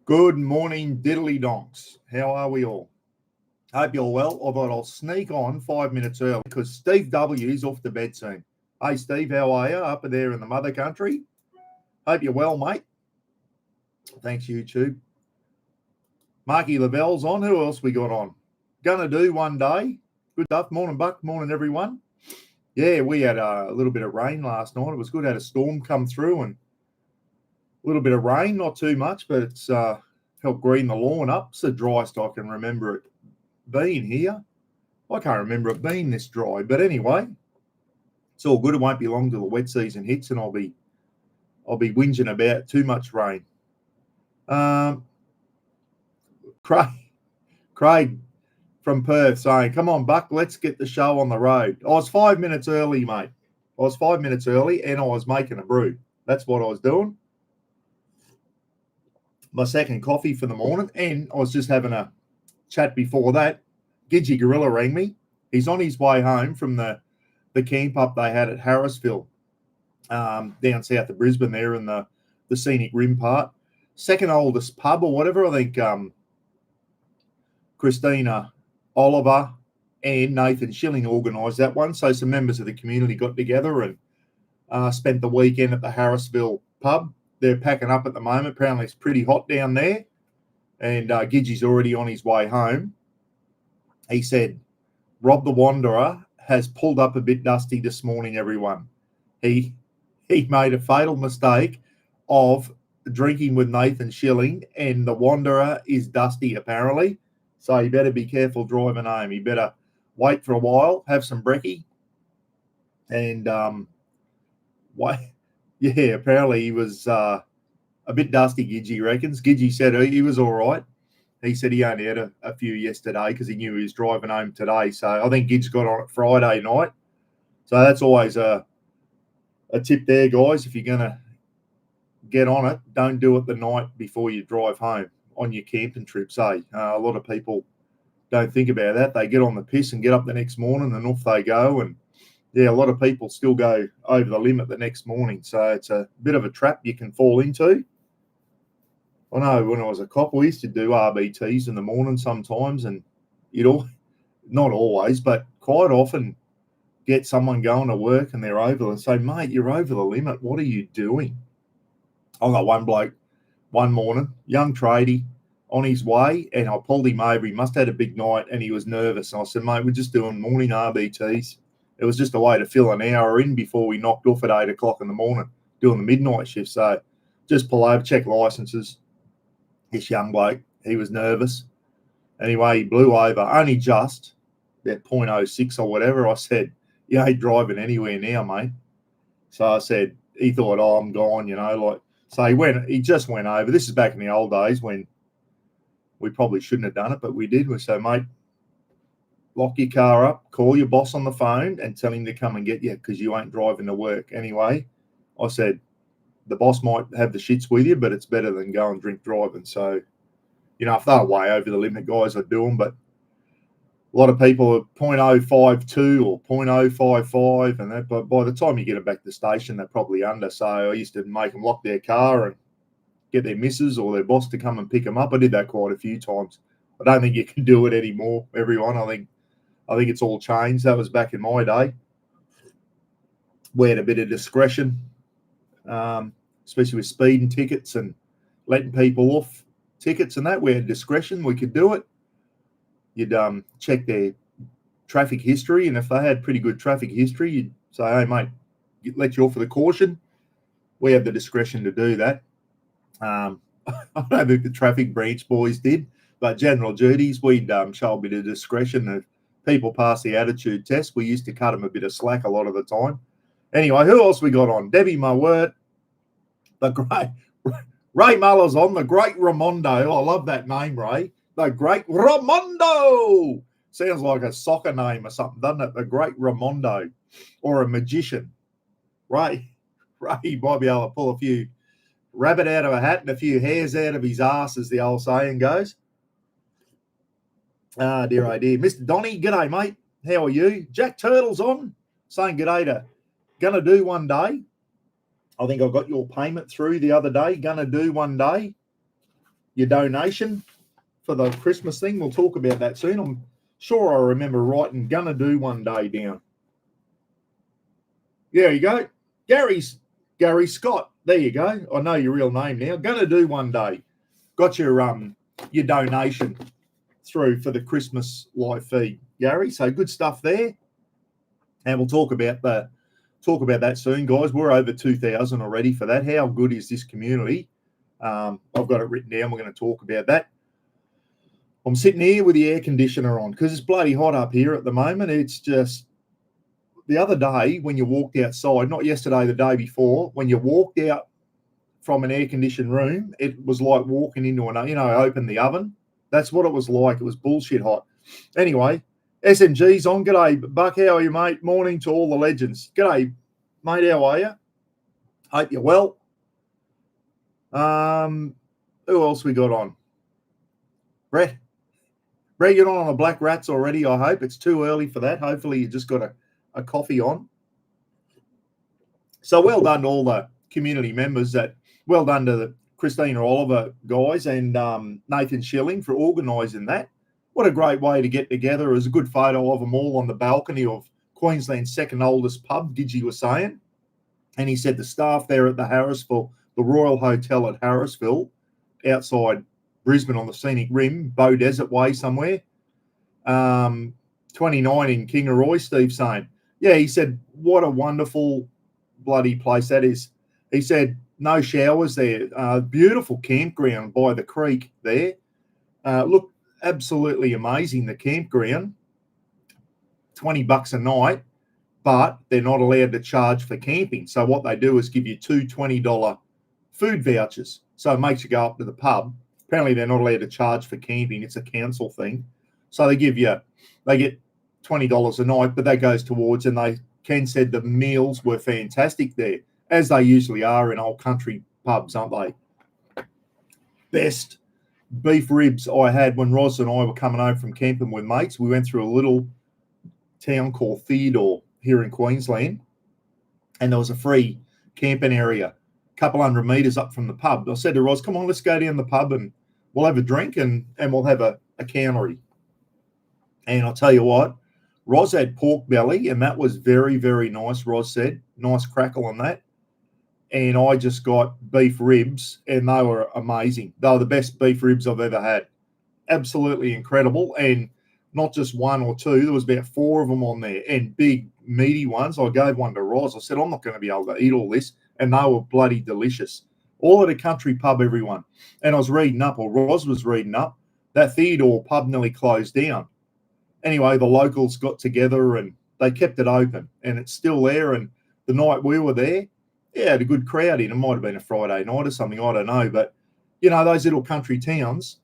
Good morning, diddly donks. How are we all? Hope you're well. I thought I'll sneak on 5 minutes early because Steve W's off to bed soon. Hey, Steve, how are you up there in the mother country? Hope you're well, mate. Thanks, YouTube. Marky Lavelle's on. Who else we got on? Gonna do one day. Good stuff. Morning, Buck. Morning, everyone. Yeah, we had a little bit of rain last night. It was good. Had a storm come through and a little bit of rain, not too much, but it's helped green the lawn up. It's the driest I can remember it being here. I can't remember it being this dry, but anyway, it's all good. It won't be long till the wet season hits, and I'll be whinging about too much rain. Craig from Perth saying, "Come on, Buck, let's get the show on the road." I was 5 minutes early, mate. I was 5 minutes early, and I was making a brew. That's what I was doing. My second coffee for the morning, and I was just having a chat before that. Gidgy Gorilla rang me. He's on his way home from the camp up they had at Harrisville, down south of Brisbane there in the scenic rim part. Second oldest pub or whatever. I think Christina Oliver and Nathan Schilling organised that one. So some members of the community got together and spent the weekend at the Harrisville pub. They're packing up at the moment. Apparently it's pretty hot down there. And Gidgy's already on his way home. He said, Rob the Wanderer has pulled up a bit dusty this morning, everyone. He made a fatal mistake of drinking with Nathan Schilling, and the Wanderer is dusty, apparently. So you better be careful driving home. You better wait for a while, have some brekkie, and wait. Yeah, apparently he was a bit dusty, Gidgy reckons. Gidgy said he was all right. He said he only had a few yesterday because he knew he was driving home today. So I think Gidge got on it Friday night. So that's always a tip there, guys. If you're going to get on it, don't do it the night before you drive home on your camping trips, eh? A lot of people don't think about that. They get on the piss and get up the next morning and off they go. And, yeah, a lot of people still go over the limit the next morning. So it's a bit of a trap you can fall into. I know when I was a cop, we used to do RBTs in the morning sometimes, and not always, but quite often get someone going to work and they're over and say, mate, you're over the limit. What are you doing? I got one bloke one morning, young tradie, on his way, and I pulled him over. He must have had a big night and he was nervous. And I said, mate, we're just doing morning RBTs. It was just a way to fill an hour in before we knocked off at 8 o'clock in the morning doing the midnight shift. So just pull over, check licenses. This young bloke, he was nervous. Anyway, he blew over, only just, about 0.06 or whatever. I said, you ain't driving anywhere now, mate. So I said, he thought, oh, I'm gone, So he just went over. This is back in the old days when we probably shouldn't have done it, but we did. We said, mate, lock your car up, call your boss on the phone and tell him to come and get you because you ain't driving to work. Anyway, I said, the boss might have the shits with you, but it's better than go and drink driving. So, if they're way over the limit, guys, I do them. But a lot of people are 0.052 or 0.055, and that. But by the time you get them back to the station, they're probably under. So I used to make them lock their car and get their missus or their boss to come and pick them up. I did that quite a few times. I don't think you can do it anymore, everyone. I think it's all changed. That was back in my day. We had a bit of discretion. Especially with speeding tickets and letting people off tickets and that. We had discretion. We could do it. You'd check their traffic history, and if they had pretty good traffic history, you'd say, hey, mate, let you off with a caution. We have the discretion to do that. I don't think the traffic branch boys did, but general duties, we'd show a bit of discretion. If people pass the attitude test, we used to cut them a bit of slack a lot of the time. Anyway, who else we got on? Debbie Mowert. The great Ray Muller's on, the great Ramondo. I love that name, Ray. The great Ramondo. Sounds like a soccer name or something, doesn't it? The great Ramondo, or a magician. Ray might be able to pull a few rabbit out of a hat and a few hairs out of his ass, as the old saying goes. Ah, dear, oh dear. Mr. Donny, g'day, mate. How are you? Jack Turtle's on, saying g'day to Gonna Do One Day. I think I got your payment through the other day. Gonna do one day. your donation for the Christmas thing. We'll talk about that soon. I'm sure I remember writing "gonna do one day" down. There you go. Gary Scott. There you go. I know your real name now. Gonna do one day. Got your donation through for the Christmas live feed, Gary. So good stuff there. And we'll talk about that soon, guys. We're over 2,000 already for that. How good is this community? I've got it written down. We're going to talk about that. I'm sitting here with the air conditioner on because it's bloody hot up here at the moment. It's just the other day when you walked outside, not yesterday, the day before, when you walked out from an air-conditioned room, it was like walking into open the oven. That's what it was like. It was bullshit hot. Anyway, SMG's on. G'day, Buck. How are you, mate? Morning to all the legends. G'day, mate. How are you? Hope you're well. Who else we got on? Brett, you're on the Black Rats already, I hope. It's too early for that. Hopefully you just got a coffee on. So well done to all the community members. Well done to the Christina Oliver guys and Nathan Schilling for organising that. What a great way to get together. It was a good photo of them all on the balcony of Queensland's second oldest pub, Gidgey was saying. And he said the staff there at the Royal Hotel at Harrisville, outside Brisbane on the scenic rim, Bow Desert Way somewhere, 29 in Kingaroy, Steve saying. Yeah, he said, what a wonderful bloody place that is. He said, no showers there. Beautiful campground by the creek there. Look, absolutely amazing, the campground. $20 a night, but they're not allowed to charge for camping. So what they do is give you two $20 food vouchers. So it makes you go up to the pub. Apparently they're not allowed to charge for camping. It's a council thing. So they get $20 a night, but that goes towards, and Ken said the meals were fantastic there, as they usually are in old country pubs, aren't they? Best beef ribs I had when Roz and I were coming home from camping with mates. We went through a little town called Theodore here in Queensland, and there was a free camping area a couple hundred metres up from the pub. I said to Roz, come on, let's go down the pub and we'll have a drink and we'll have a countery. And I'll tell you what, Roz had pork belly, and that was very, very nice, Roz said. Nice crackle on that. And I just got beef ribs, and they were amazing. They were the best beef ribs I've ever had. Absolutely incredible. And not just one or two. There was about 4 of them on there, and big, meaty ones. I gave one to Roz. I said, I'm not going to be able to eat all this. And they were bloody delicious. All at a country pub, everyone. And I was reading up, or Roz was reading up, that Theodore pub nearly closed down. Anyway, the locals got together and they kept it open, and it's still there. And the night we were there, yeah, had a good crowd in. It might have been a Friday night or something, I don't know. But, those little country towns,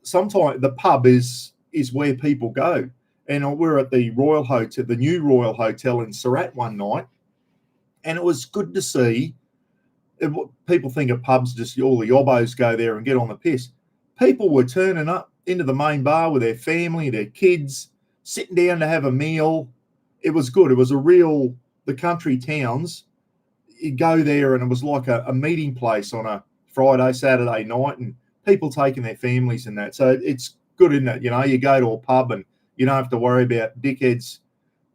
sometimes the pub is where people go. And we're at the Royal Hotel, the new Royal Hotel in Surat one night, and it was good to see. People think of pubs, just all the yobbos go there and get on the piss. People were turning up into the main bar with their family, their kids, sitting down to have a meal. It was good. It was the country towns, you go there and it was like a meeting place on a Friday, Saturday night, and people taking their families and that. So it's good, isn't it? You go to a pub and you don't have to worry about dickheads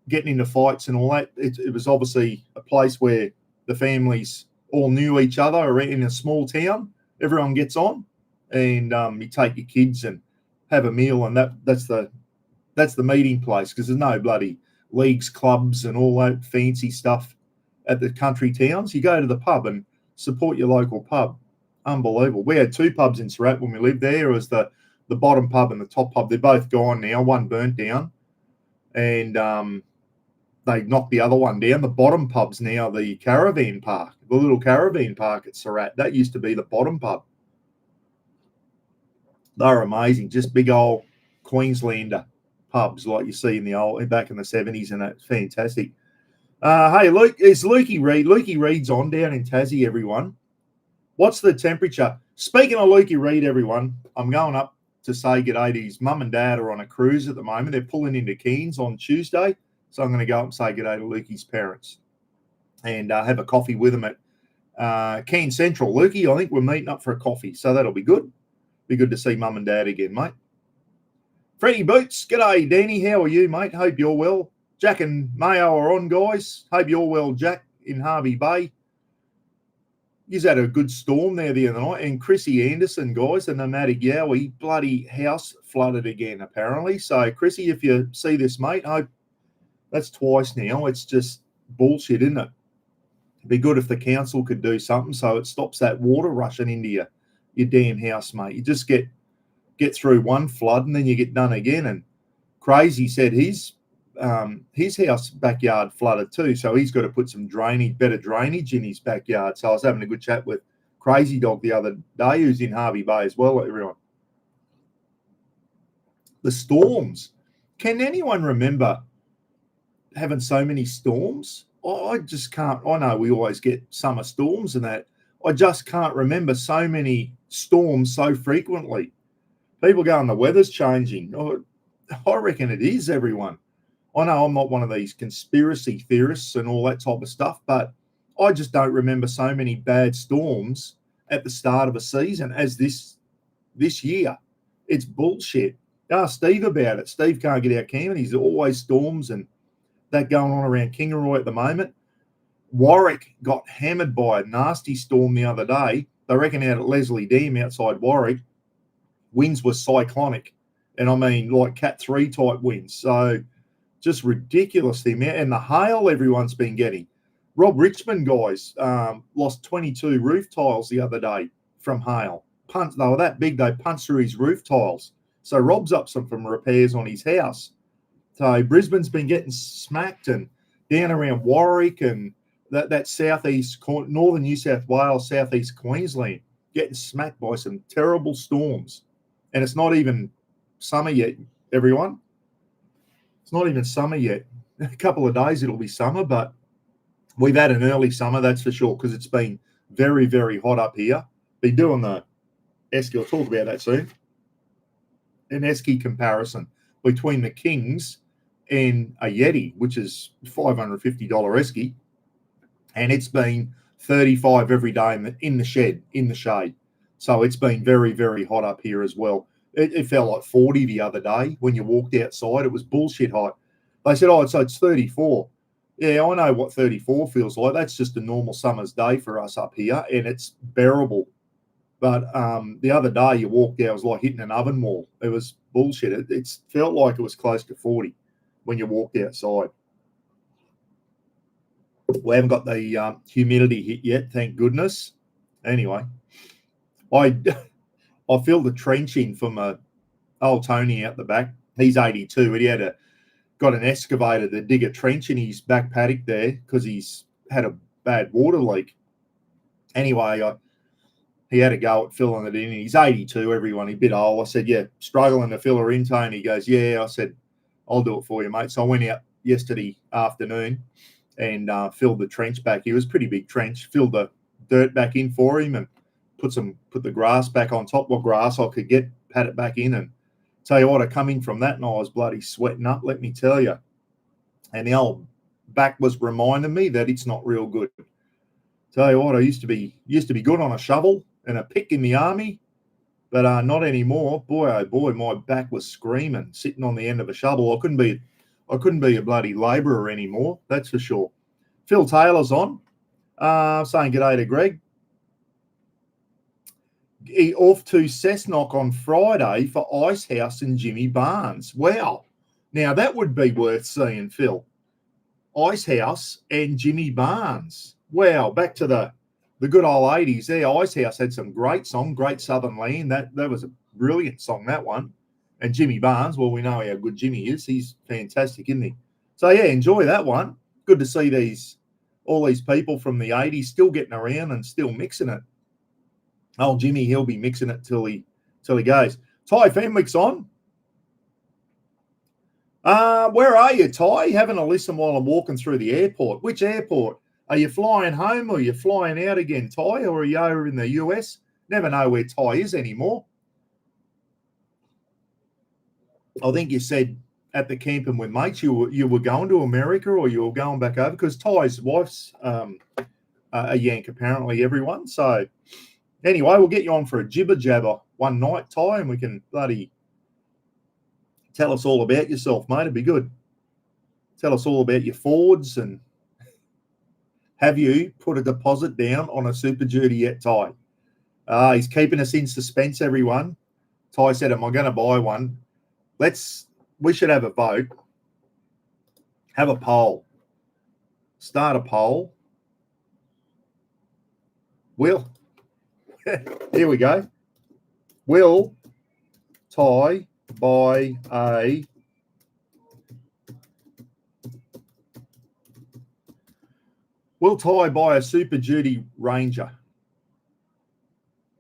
getting into fights and all that. It was obviously a place where the families all knew each other in a small town. Everyone gets on, and you take your kids and have a meal, and that's the meeting place, because there's no bloody leagues, clubs, and all that fancy stuff at the country towns. You go to the pub and support your local pub. Unbelievable. We had 2 pubs in Surat when we lived there. It was the bottom pub and the top pub. They're both gone now. One burnt down, and they knocked the other one down. The bottom pub's now the caravan park, the little caravan park at Surat. That used to be the bottom pub. They're amazing, just big old Queenslander pubs like you see back in the 70s, and that's fantastic. Hey, Luke, it's Lukey Reed. Lukey Reed's on down in Tassie, everyone. What's the temperature? Speaking of Lukey Reed, everyone, I'm going up to say g'day to his mum and dad are on a cruise at the moment. They're pulling into Cairns on Tuesday, so I'm going to go up and say g'day to Lukey's parents and have a coffee with them at Cairns Central. Lukey, I think we're meeting up for a coffee, so that'll be good. Be good to see Mum and Dad again, mate. Freddie Boots, g'day, Danny. How are you, mate? Hope you're well. Jack and Mayo are on, guys. Hope you're well, Jack, in Harvey Bay. He's had a good storm there the other night. And Chrissy Anderson, guys, the nomadic Yowie, bloody house flooded again, apparently. So, Chrissy, if you see this, mate, hope that's twice now. It's just bullshit, isn't it? It'd be good if the council could do something so it stops that water rushing into your damn house, mate. You just get through one flood and then you get done again. And Crazy said his house backyard flooded too, so he's got to put some better drainage in his backyard. So I was having a good chat with Crazy Dog the other day, who's in Harvey Bay as well, everyone. The storms. Can anyone remember having so many storms? I just can't. I know we always get summer storms and that. I just can't remember so many storms so frequently. People going, the weather's changing. I reckon it is, everyone. I know I'm not one of these conspiracy theorists and all that type of stuff, but I just don't remember so many bad storms at the start of a season as this year. It's bullshit. Ask Steve about it. Steve can't get out camping. He's always storms and that going on around Kingaroy at the moment. Warwick got hammered by a nasty storm the other day. They reckon out at Leslie Dam outside Warwick, winds were cyclonic. And I mean like Cat 3 type winds. So just ridiculous the amount. And the hail everyone's been getting. Rob Richmond, guys, lost 22 roof tiles the other day from hail. They were that big, they punched through his roof tiles. So Rob's up some from repairs on his house. So Brisbane's been getting smacked, and down around Warwick and that southeast, northern New South Wales, southeast Queensland, getting smacked by some terrible storms. And it's not even summer yet, everyone. It's not even summer yet. A couple of days it'll be summer, but we've had an early summer, that's for sure, because it's been very, very hot up here. Been doing the Esky, I'll talk about that soon, an Esky comparison between the Kings and a Yeti, which is $550 Esky, and it's been 35 every day in the shed, in the shade. So it's been very, very hot up here as well. It felt like 40 the other day when you walked outside. It was bullshit hot. They said, so it's 34. Yeah, I know what 34 feels like. That's just a normal summer's day for us up here, and it's bearable. But the other day you walked out, it was like hitting an oven wall. It was bullshit. It felt like it was close to 40 when you walked outside. We haven't got the humidity hit yet, thank goodness. Anyway, I filled the trench in from old Tony out the back. He's 82, and he got an excavator to dig a trench in his back paddock there because he's had a bad water leak. Anyway, he had a go at filling it in. He's 82, everyone. He's a bit old. I said, yeah, struggling to fill her in, Tony. He goes, yeah. I said, I'll do it for you, mate. So I went out yesterday afternoon and filled the trench back. It was a pretty big trench. Filled the dirt back in for him and put the grass back on top. What grass I could get, pat it back in. And tell you what, I come in from that and I was bloody sweating up, let me tell you. And the old back was reminding me that it's not real good. Tell you what, I used to be good on a shovel and a pick in the army, but not anymore. Boy, oh boy, my back was screaming sitting on the end of a shovel. I couldn't be a bloody labourer anymore, that's for sure. Phil Taylor's on, saying g'day to Greg. He off to Cessnock on Friday for Icehouse and Jimmy Barnes. Wow. Now, that would be worth seeing, Phil. Icehouse and Jimmy Barnes. Wow, back to the good old 80s there. Icehouse had some great song, Great Southern Land. That was a brilliant song, that one. And Jimmy Barnes, well, we know how good Jimmy is. He's fantastic, isn't he? So, yeah, enjoy that one. Good to see all these people from the 80s still getting around and still mixing it. Oh, Jimmy, he'll be mixing it till he goes. Ty Fenwick's on. Where are you, Ty? Having a listen while I'm walking through the airport. Which airport? Are you flying home or are you flying out again, Ty? Or are you over in the US? Never know where Ty is anymore. I think you said at the camping with mates you were going to America or you were going back over because Ty's wife's a Yank, apparently, everyone. So Anyway, we'll get you on for a jibber jabber one night, Ty, and we can bloody tell us all about yourself, mate. It'd be good. Tell us all about your Fords, and have you put a deposit down on a Super Duty yet, Ty? He's keeping us in suspense, everyone. Ty said, am I going to buy one? We should have a vote. Have a poll. Start a poll. Will, here we go. Will Ty buy a Super Duty Ranger?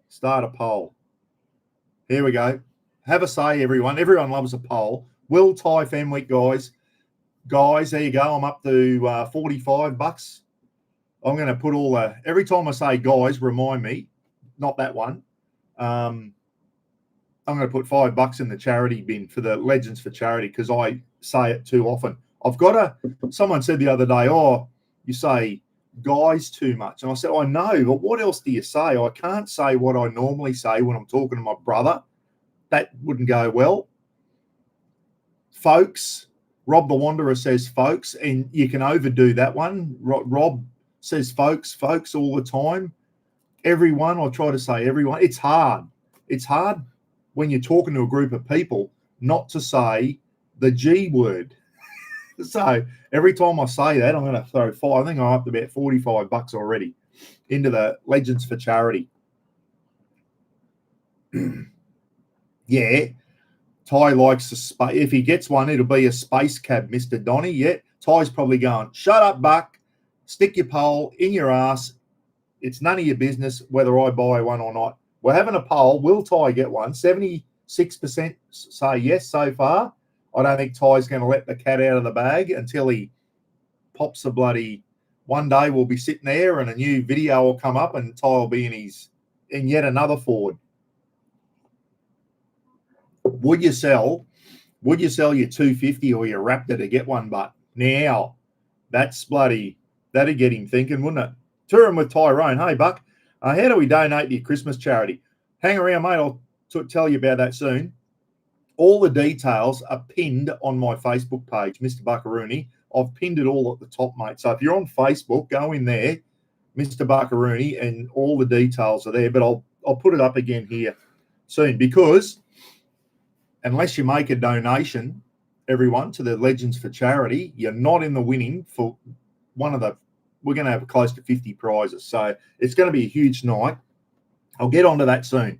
Start a poll. Here we go. Have a say, everyone. Everyone loves a poll. Will Ty Fenwick, guys. Guys, there you go. I'm up to $45. I'm going to put every time I say guys, remind me, not that one. I'm going to put $5 in the charity bin for the Legends for Charity because I say it too often. Someone said the other day, oh, you say guys too much. And I said, I know, but what else do you say? I can't say what I normally say when I'm talking to my brother. That wouldn't go well. Folks, Rob the Wanderer says folks, and you can overdo that one. Rob says folks all the time. Everyone, I try to say everyone. It's hard. It's hard when you're talking to a group of people not to say the G word. So every time I say that, I'm going to throw I think I'm up to about $45 already into the Legends for Charity. Yeah. Ty likes a space. If he gets one, it'll be a space cab, Mr. Donny. Yeah. Ty's probably going, shut up, Buck. Stick your pole in your ass. It's none of your business whether I buy one or not. We're having a poll. Will Ty get one? 76% say yes so far. I don't think Ty's going to let the cat out of the bag until he pops a bloody. One day we'll be sitting there and a new video will come up and Ty will be in yet another Ford. Would you sell your 250 or your Raptor to get one? But now that'd get him thinking, wouldn't it? Touring with Tyrone. Hey, Buck, how do we donate to your Christmas charity? Hang around, mate. I'll tell you about that soon. All the details are pinned on my Facebook page, Mr. Buckaroony. I've pinned it all at the top, mate. So if you're on Facebook, go in there, Mr. Buckaroony, and all the details are there. But I'll put it up again here soon because unless you make a donation, everyone, to the Legends for Charity, you're not in the winning for one of the. We're going to have close to 50 prizes. So it's going to be a huge night. I'll get onto that soon.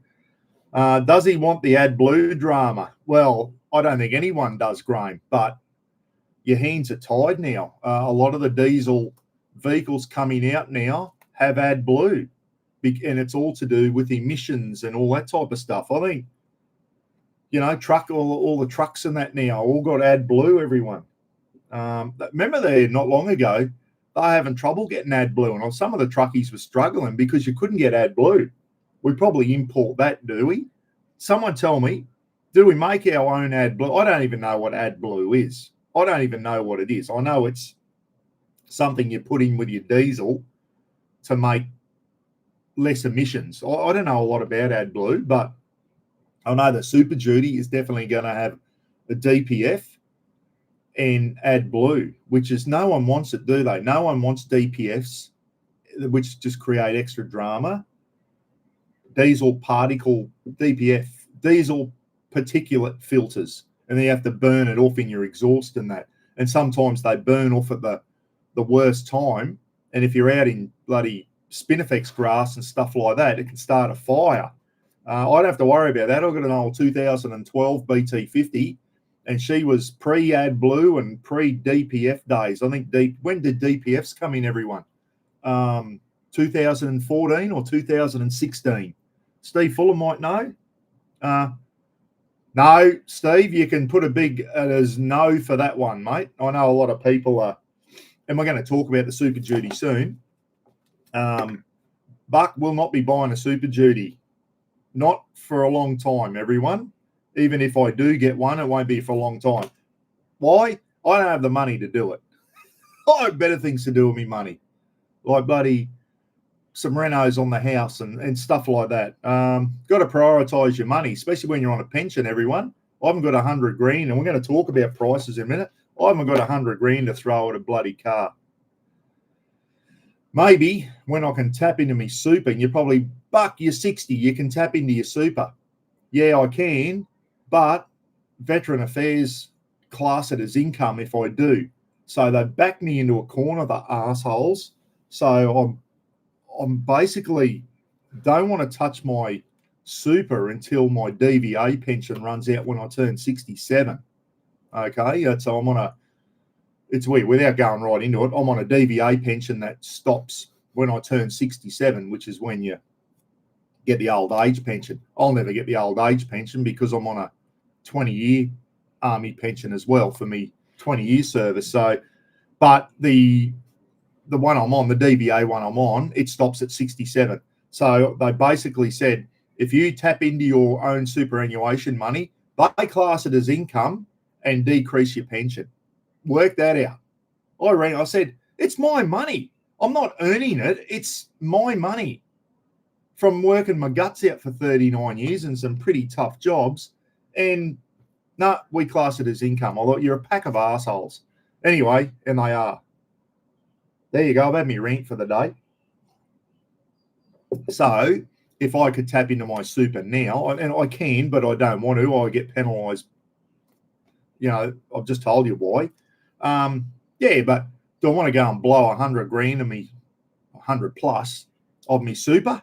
Does he want the AdBlue drama? Well, I don't think anyone does, Graham, but your hands are tied now. A lot of the diesel vehicles coming out now have AdBlue, and it's all to do with emissions and all that type of stuff. I think, all the trucks and that now all got AdBlue, everyone. Remember there not long ago, they were having trouble getting AdBlue, and some of the truckies were struggling because you couldn't get AdBlue. We probably import that, do we? Someone tell me, do we make our own AdBlue? I don't even know what AdBlue is. I don't even know what it is. I know it's something you put in with your diesel to make less emissions. I don't know a lot about AdBlue, but I know that Super Duty is definitely going to have a DPF and AdBlue, which is no one wants it, do they? No one wants DPFs, which just create extra drama. Diesel particle DPF, diesel particulate filters, and then you have to burn it off in your exhaust and that. And sometimes they burn off at the worst time. And if you're out in bloody spinifex grass and stuff like that, it can start a fire. I don't have to worry about that. I've got an old 2012 BT50, and she was pre-AdBlue and pre-DPF days. I think when did DPFs come in, everyone? 2014 or 2016? Steve Fuller might know. No, Steve, you can put a big as no for that one, mate. I know a lot of people are, and we're going to talk about the Super Duty soon. Buck will not be buying a Super Duty. Not for a long time, everyone. Even if I do get one, it won't be for a long time. Why? I don't have the money to do it. I have better things to do with me money. Like bloody some renos on the house and stuff like that. Got to prioritise your money, especially when you're on a pension, everyone. I haven't got 100 grand, and we're going to talk about prices in a minute. I haven't got 100 grand to throw at a bloody car. Maybe when I can tap into my super, and you're probably, Buck, you're 60, you can tap into your super. Yeah, I can, but Veteran Affairs class it as income if I do. So they back me into a corner, the assholes. So I'm basically don't want to touch my super until my DVA pension runs out when I turn 67. Okay, so I'm on a, it's weird, without going right into it, I'm on a DVA pension that stops when I turn 67, which is when you get the old age pension. I'll never get the old age pension because I'm on a 20-year army pension as well for me 20-year service. So, but the one I'm on, the DVA one I'm on, it stops at 67. So they basically said, if you tap into your own superannuation money, they class it as income and decrease your pension. Work that out. I said, it's my money. I'm not earning it. It's my money from working my guts out for 39 years and some pretty tough jobs. And no, we class it as income. I thought, you're a pack of assholes. Anyway, and they are. There you go. I've had me rant for the day. So if I could tap into my super now, and I can, but I don't want to, I get penalised. You know, I've just told you why. Yeah, but do I want to go and blow 100 grand of me, 100 plus of me super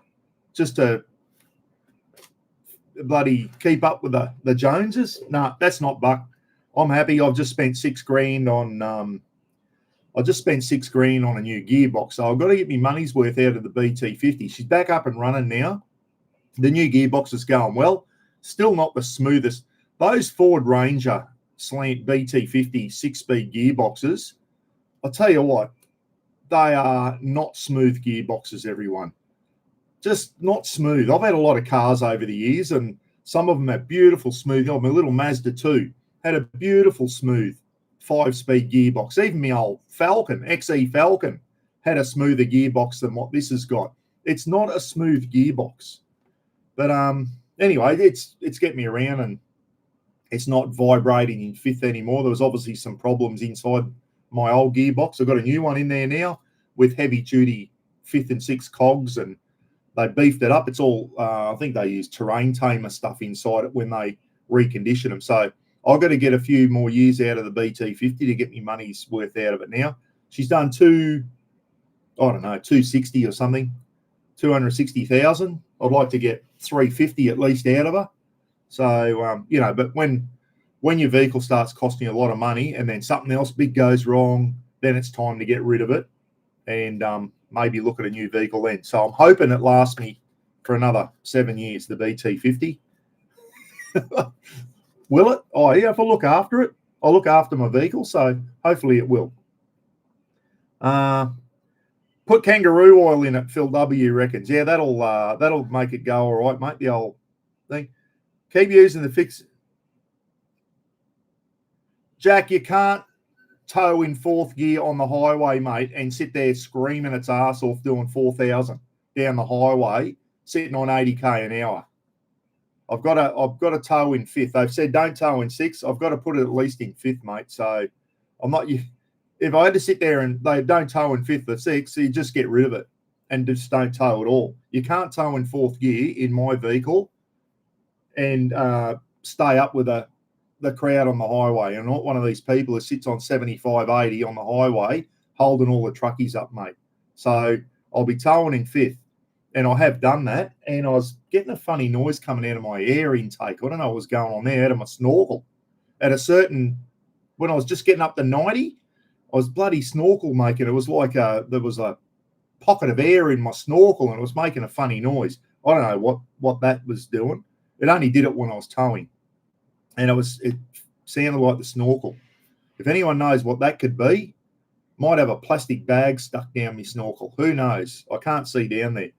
just to bloody keep up with the Joneses? No, that's not Buck. I'm happy. I've just spent 6 grand on I just spent 6 grand on a new gearbox, so I've got to get my money's worth out of the BT50. She's back up and running now. The new gearbox is going well. Still not the smoothest. Those Ford Ranger slant BT50 6-speed gearboxes, I'll tell you what, they are not smooth gearboxes, everyone. Just not smooth. I've had a lot of cars over the years, and some of them have beautiful smooth. Oh, my little Mazda 2 had a beautiful smooth 5-speed gearbox. Even my old Falcon, XE Falcon, had a smoother gearbox than what this has got. It's not a smooth gearbox. But anyway, it's getting me around, and it's not vibrating in fifth anymore. There was obviously some problems inside my old gearbox. I've got a new one in there now with heavy-duty 5th and 6th cogs, and they beefed it up. It's all, I think they use terrain tamer stuff inside it when they recondition them. So I've got to get a few more years out of the BT50 to get my money's worth out of it now. She's done 260 or something, 260,000. I'd like to get 350 at least out of her. So, you know, but when your vehicle starts costing you a lot of money and then something else big goes wrong, then it's time to get rid of it and maybe look at a new vehicle then. So I'm hoping it lasts me for another 7 years, the BT50. Will it? Oh, yeah, if I look after it, I'll look after my vehicle, so hopefully it will. Put kangaroo oil in it, Phil W. reckons. Yeah, that'll make it go all right, mate, the old thing. Keep using the fix. Jack, you can't tow in 4th gear on the highway, mate, and sit there screaming its ass off doing 4,000 down the highway, sitting on 80k an hour. I've got to tow in 5th. They've said don't tow in 6th. I've got to put it at least in 5th, mate. So I'm not. If I had to sit there and they don't tow in 5th or 6th, so you just get rid of it and just don't tow at all. You can't tow in 4th gear in my vehicle and stay up with the crowd on the highway. I'm not one of these people who sits on 75, 80 on the highway holding all the truckies up, mate. So I'll be towing in 5th. And I have done that, and I was getting a funny noise coming out of my air intake. I don't know what was going on there, out of my snorkel. At a certain, when I was just getting up to 90, I was bloody snorkel making. It was like there was a pocket of air in my snorkel, and it was making a funny noise. I don't know what that was doing. It only did it when I was towing, and it sounded like the snorkel. If anyone knows what that could be, might have a plastic bag stuck down my snorkel. Who knows? I can't see down there.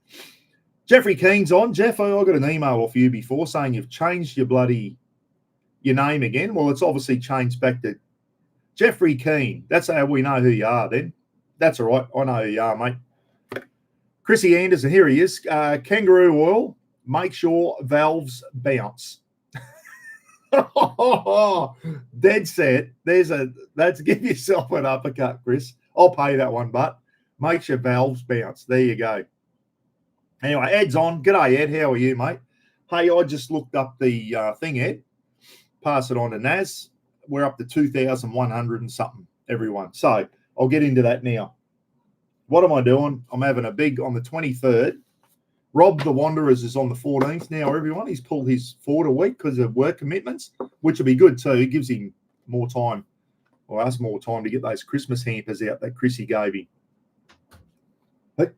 Jeffrey Keen's on. Jeff, I got an email off you before saying you've changed your name again. Well, it's obviously changed back to Jeffrey Keen. That's how we know who you are then. That's all right. I know who you are, mate. Chrissy Anderson, here he is. Kangaroo oil, make sure valves bounce. Dead set. That's give yourself an uppercut, Chris. I'll pay that one, but make sure valves bounce. There you go. Anyway, Ed's on. G'day, Ed. How are you, mate? Hey, I just looked up the thing, Ed. Pass it on to Naz. We're up to 2,100 and something, everyone. So I'll get into that now. What am I doing? I'm having a big on the 23rd. Rob the Wanderers is on the 14th now, everyone. He's pulled his forward a week because of work commitments, which will be good too. It gives him more time, or us more time to get those Christmas hampers out that Chrissy gave him. Hey.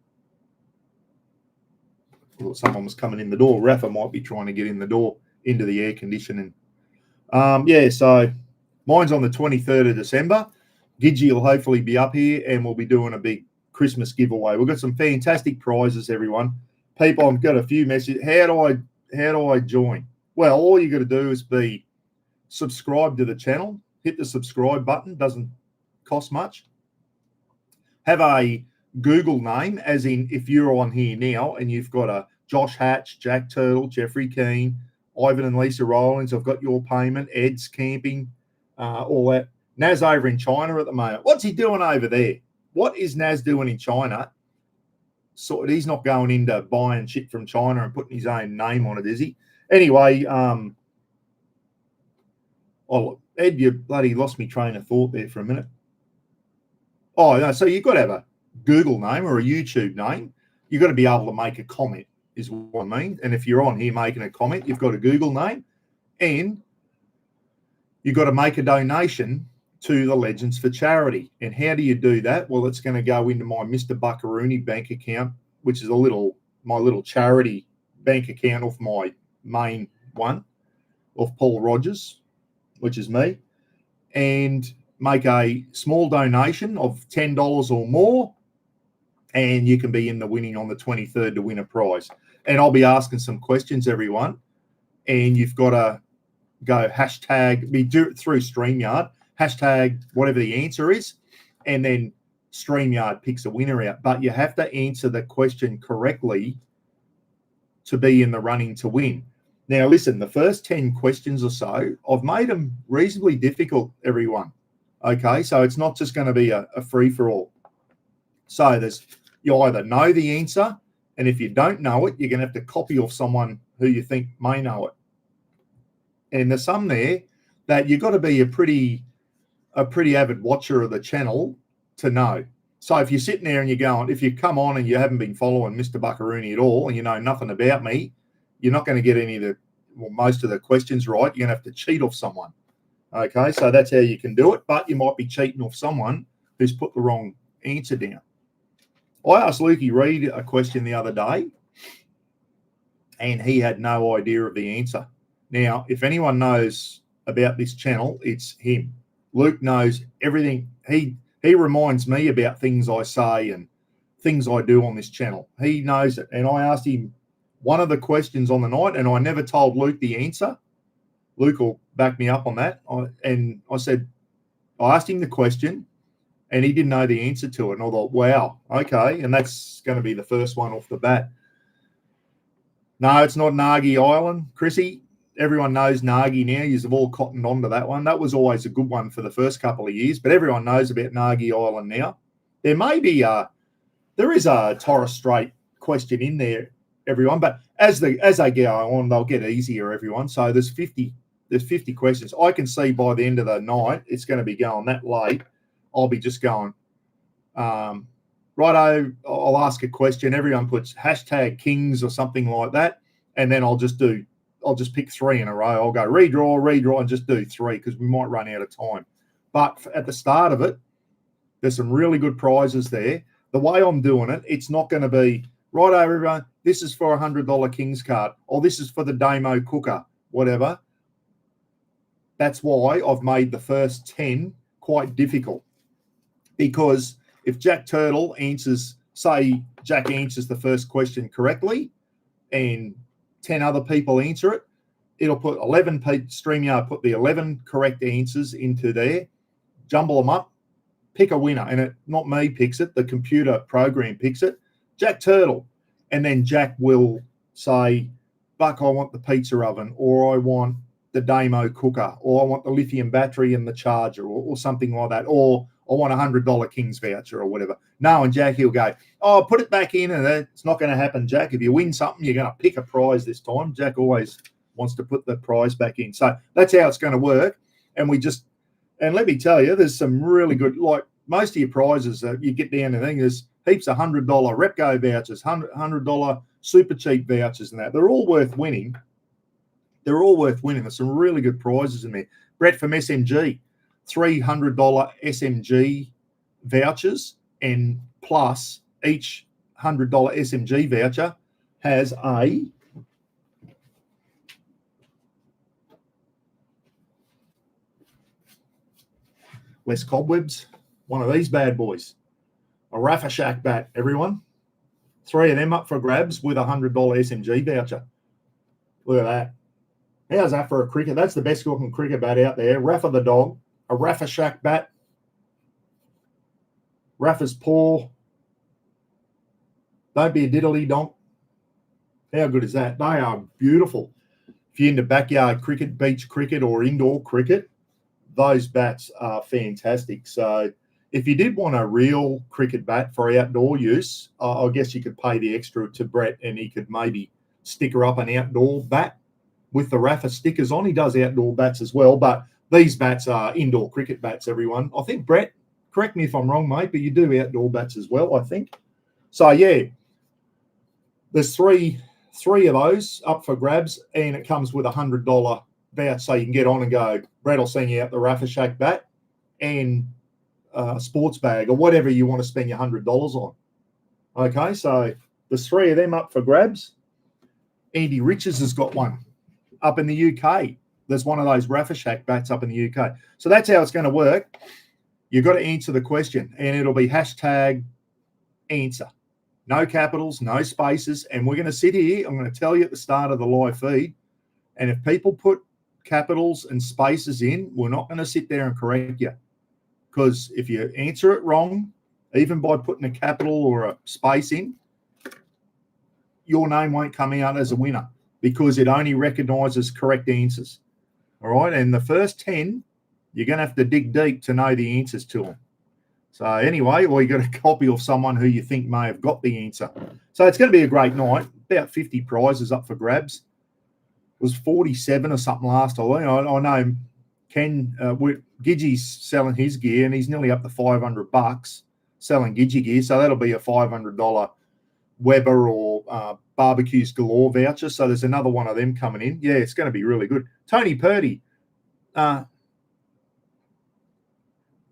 I thought someone was coming in the door. Rafa might be trying to get in the door into the air conditioning. So mine's on the 23rd of December. Gidgy will hopefully be up here and we'll be doing a big Christmas giveaway. We've got some fantastic prizes, everyone. People, I've got a few messages. How do I join? Well, all you got to do is be subscribed to the channel. Hit the subscribe button. Doesn't cost much. Have a Google name, as in if you're on here now and you've got a Josh Hatch, Jack Turtle, Jeffrey Keane, Ivan and Lisa Rollins. I've got your payment. Ed's camping, all that. Naz over in China at the moment. What's he doing over there? What is Naz doing in China? So he's not going into buying shit from China and putting his own name on it, is he? Anyway, Ed, you bloody lost me train of thought there for a minute. Oh, no, so you've got to have a Google name or a YouTube name. You've got to be able to make a comment, is what I mean. And if you're on here making a comment, you've got a Google name and you've got to make a donation to the Legends for Charity. And how do you do that? Well, it's going to go into my Mr. Buckaroony bank account, which is my little charity bank account off my main one, of Paul Rogers, which is me, and make a small donation of $10 or more, and you can be in the winning on the 23rd to win a prize. And I'll be asking some questions, everyone, and you've got to go hashtag, we do it through StreamYard, hashtag whatever the answer is, and then StreamYard picks a winner out. But you have to answer the question correctly to be in the running to win. Now, listen, the first 10 questions or so, I've made them reasonably difficult, everyone. Okay, so it's not just going to be a free-for-all. So you either know the answer, and if you don't know it, you're going to have to copy off someone who you think may know it. And there's some there that you've got to be a pretty avid watcher of the channel to know. So if you're sitting there and you're going, if you come on and you haven't been following Mr. Buckaroony at all and you know nothing about me, you're not going to get most of the questions right. You're going to have to cheat off someone. Okay, so that's how you can do it, but you might be cheating off someone who's put the wrong answer down. I asked Lukey Reed a question the other day, and he had no idea of the answer. Now, if anyone knows about this channel, it's him. Luke knows everything. He reminds me about things I say and things I do on this channel. He knows it. And I asked him one of the questions on the night, and I never told Luke the answer. Luke will back me up on that. I asked him the question, and he didn't know the answer to it. And I thought, wow, okay. And that's going to be the first one off the bat. No, it's not Nagi Island, Chrissy. Everyone knows Nagi now. You've all cottoned on to that one. That was always a good one for the first couple of years, but everyone knows about Nagi Island now. There is a Torres Strait question in there, everyone, but as they go on, they'll get easier, everyone. So there's 50 questions. I can see by the end of the night, it's going to be going that late. I'll be just going, righto, I'll ask a question. Everyone puts hashtag Kings or something like that, and then I'll just pick 3 in a row. I'll go redraw, and just do 3 because we might run out of time. But at the start of it, there's some really good prizes there. The way I'm doing it, it's not going to be, righto, everyone, this is for a $100 Kings card, or this is for the Damo Cooker, whatever. That's why I've made the first 10 quite difficult. Because if Jack Turtle say Jack answers the first question correctly and 10 other people answer it, it'll put 11 StreamYard put the 11 correct answers into there, jumble them up, pick a winner, and not me picks it, the computer program picks it, Jack Turtle. And then Jack will say, Buck, I want the pizza oven, or I want the Damo cooker, or I want the lithium battery and the charger, or something like that, or I want $100 King's voucher or whatever. No, and Jack, he'll go, oh, put it back in, and it's not going to happen, Jack. If you win something, you're going to pick a prize this time. Jack always wants to put the prize back in. So that's how it's going to work. And let me tell you, there's some really good, like most of your prizes, you get down to things, there's heaps of $100 Repco vouchers, $100 super cheap vouchers and that. They're all worth winning. There's some really good prizes in there. Brett from SMG, $300 SMG vouchers, and plus each $100 SMG voucher has a less cobwebs, one of these bad boys, a Rafa Shack bat, everyone. 3 of them up for grabs with a $100 SMG voucher. Look at that. How's that for a cricket? That's the best looking cricket bat out there. Rafa the dog, a Rafa Shack bat, Rafa's paw. Don't be a diddly donk. How good is that? They are beautiful. If you're into backyard cricket, beach cricket, or indoor cricket, those bats are fantastic. So if you did want a real cricket bat for outdoor use, I guess you could pay the extra to Brett, and he could maybe sticker up an outdoor bat with the Rafa stickers on. He does outdoor bats as well, but these bats are indoor cricket bats, everyone. I think, Brett, correct me if I'm wrong, mate, but you do outdoor bats as well, I think. So, yeah, there's three of those up for grabs, and it comes with a $100 voucher, so you can get on and go, Brett will send you out the Rafa Shack bat and a sports bag or whatever you want to spend your $100 on. Okay, so there's 3 of them up for grabs. Andy Riches has got one up in the UK. There's one of those Rafa Shack bats up in the UK. So that's how it's going to work. You've got to answer the question, and it'll be hashtag answer. No capitals, no spaces. And we're going to sit here. I'm going to tell you at the start of the live feed. And if people put capitals and spaces in, we're not going to sit there and correct you. Because if you answer it wrong, even by putting a capital or a space in, your name won't come out as a winner because it only recognises correct answers. All right. And the first 10, you're going to have to dig deep to know the answers to them. So anyway, or you got a copy of someone who you think may have got the answer. So it's going to be a great night. About 50 prizes up for grabs. It was 47 or something last time. I know Ken Gidgey's selling his gear, and he's nearly up to $500 selling Gidgey gear. So that'll be a $500 Weber or Barbecues Galore voucher. So there's another one of them coming in. Yeah, it's going to be really good. Tony Purdy,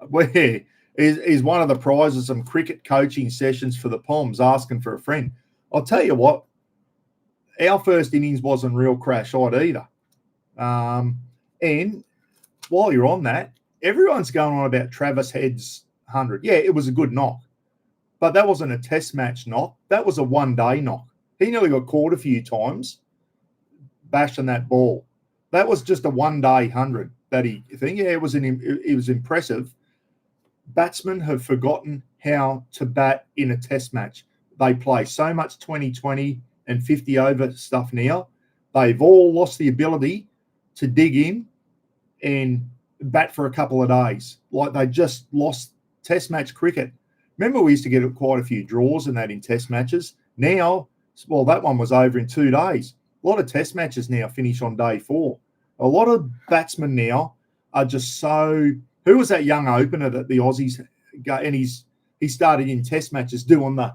where is one of the prizes some cricket coaching sessions for the Poms, asking for a friend. I'll tell you what, our first innings wasn't real crash-eyed either. And while you're on that, everyone's going on about Travis Head's 100. Yeah, it was a good knock, but that wasn't a test match knock. That was a one-day knock. He nearly got caught a few times bashing that ball. That was just a one-day 100 that he think. Yeah, it was impressive. Batsmen have forgotten how to bat in a test match. They play so much 20-20 and 50 over stuff now. They've all lost the ability to dig in and bat for a couple of days. Like they just lost test match cricket. Remember, we used to get quite a few draws and that in test matches. Now, well, that one was over in 2 days. A lot of test matches now finish on day 4. A lot of batsmen now are just so... Who was that young opener that the Aussies got? And he started in test matches doing the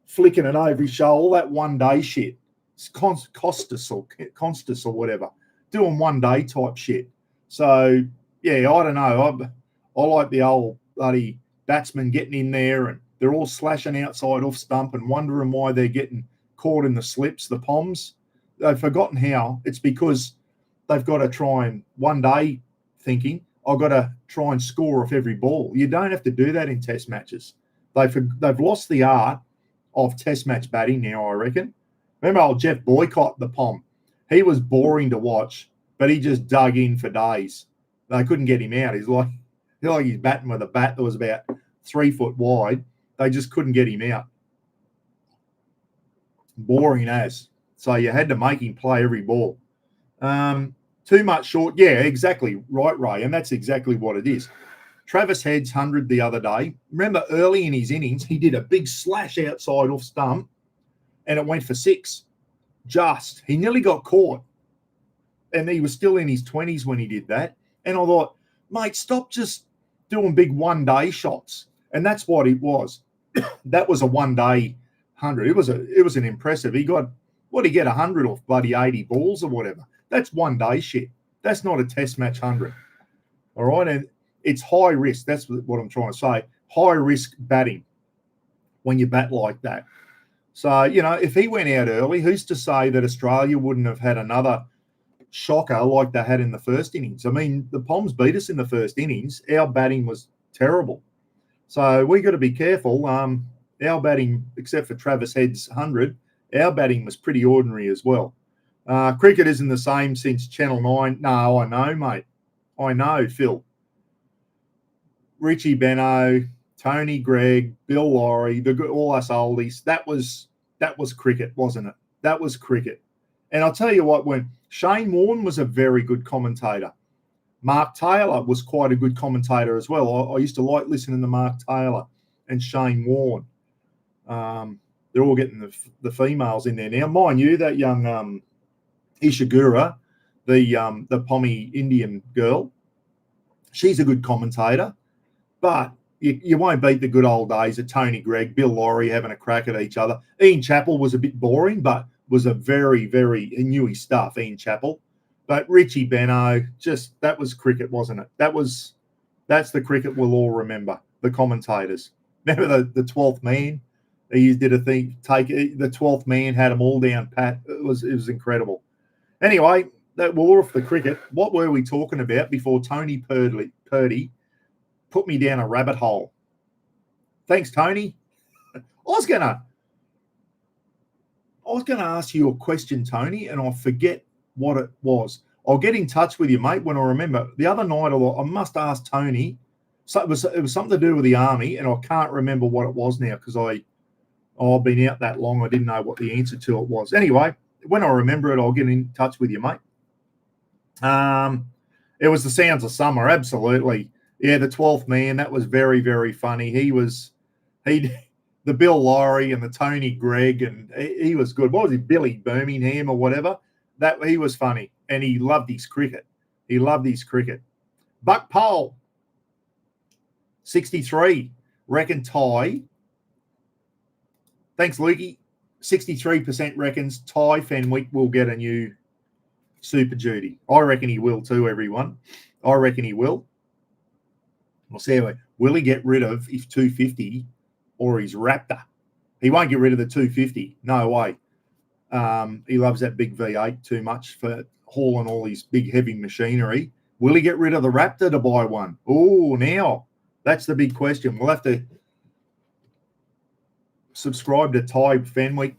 flicking it over his shoulder, all that one-day shit. It's Costas or whatever, doing one-day type shit. So, yeah, I don't know. I like the old bloody batsmen getting in there and they're all slashing outside off stump and wondering why they're getting caught in the slips, the Poms. They've forgotten how. It's because they've got to try and one-day thinking, I've got to try and score off every ball. You don't have to do that in test matches. They've lost the art of test match batting now, I reckon. Remember old Jeff Boycott, the Pom? He was boring to watch, but he just dug in for days. They couldn't get him out. He's like he's batting with a bat that was about 3 foot wide. They just couldn't get him out. boring as. So you had to make him play every ball. Too much short. Yeah, exactly. Right, Ray. And that's exactly what it is. Travis Head's 100 the other day. Remember, early in his innings, he did a big slash outside off stump and it went for 6. He nearly got caught. And he was still in his 20s when he did that. And I thought, mate, stop just doing big one-day shots. And that's what it was. That was a one-day 100. It was an impressive. He got, what did he get, 100 off bloody 80 balls or whatever? That's one-day shit. That's not a test match 100. All right? And it's high risk. That's what I'm trying to say. High risk batting when you bat like that. So, if he went out early, who's to say that Australia wouldn't have had another shocker like they had in the first innings? I mean, the Poms beat us in the first innings. Our batting was terrible. So we got to be careful. Our batting, except for Travis Head's 100, our batting was pretty ordinary as well. Cricket isn't the same since Channel 9. No, I know, mate. I know, Phil. Richie Beno, Tony Gregg, Bill Laurie, all us oldies. That was cricket, wasn't it? That was cricket. And I'll tell you what, when Shane Warne was a very good commentator. Mark Taylor was quite a good commentator as well. I used to like listening to Mark Taylor and Shane Warne. They're all getting the females in there now. Mind you, that young Ishiguro, the Pommy Indian girl, she's a good commentator. But you won't beat the good old days of Tony Gregg, Bill Laurie having a crack at each other. Ian Chappell was a bit boring, but was a very, he knew his stuff, Ian Chappell. But Richie Beno, that was cricket, wasn't it? That's the cricket we'll all remember, the commentators. Remember the 12th man? He did a thing, the 12th man, had them all down pat. It was incredible. Anyway, we're off the cricket. What were we talking about before Tony Purdy put me down a rabbit hole? Thanks, Tony. I was gonna ask you a question, Tony, and I forget what it was. I'll get in touch with you, mate, when I remember. The other night, I must ask Tony. So it was something to do with the army, and I can't remember what it was now because I've been out that long. I didn't know what the answer to it was. Anyway, when I remember it, I'll get in touch with you, mate. It was the Sounds of Summer, absolutely. Yeah, the 12th man, that was very, very funny. The Bill Laurie and the Tony Gregg, and he was good. What was he, Billy Birmingham or whatever? He was funny, and he loved his cricket. Buck Pole, 63, reckon tie. Thanks, Lukey. 63% reckons Ty Fenwick will get a new Super Duty. I reckon he will too, everyone. I reckon he will. We'll see how will he get rid of his 250 or his Raptor? He won't get rid of the 250. No way. He loves that big V8 too much for hauling all his big heavy machinery. Will he get rid of the Raptor to buy one? Oh, now that's the big question. We'll have to subscribe to Ty Fenwick.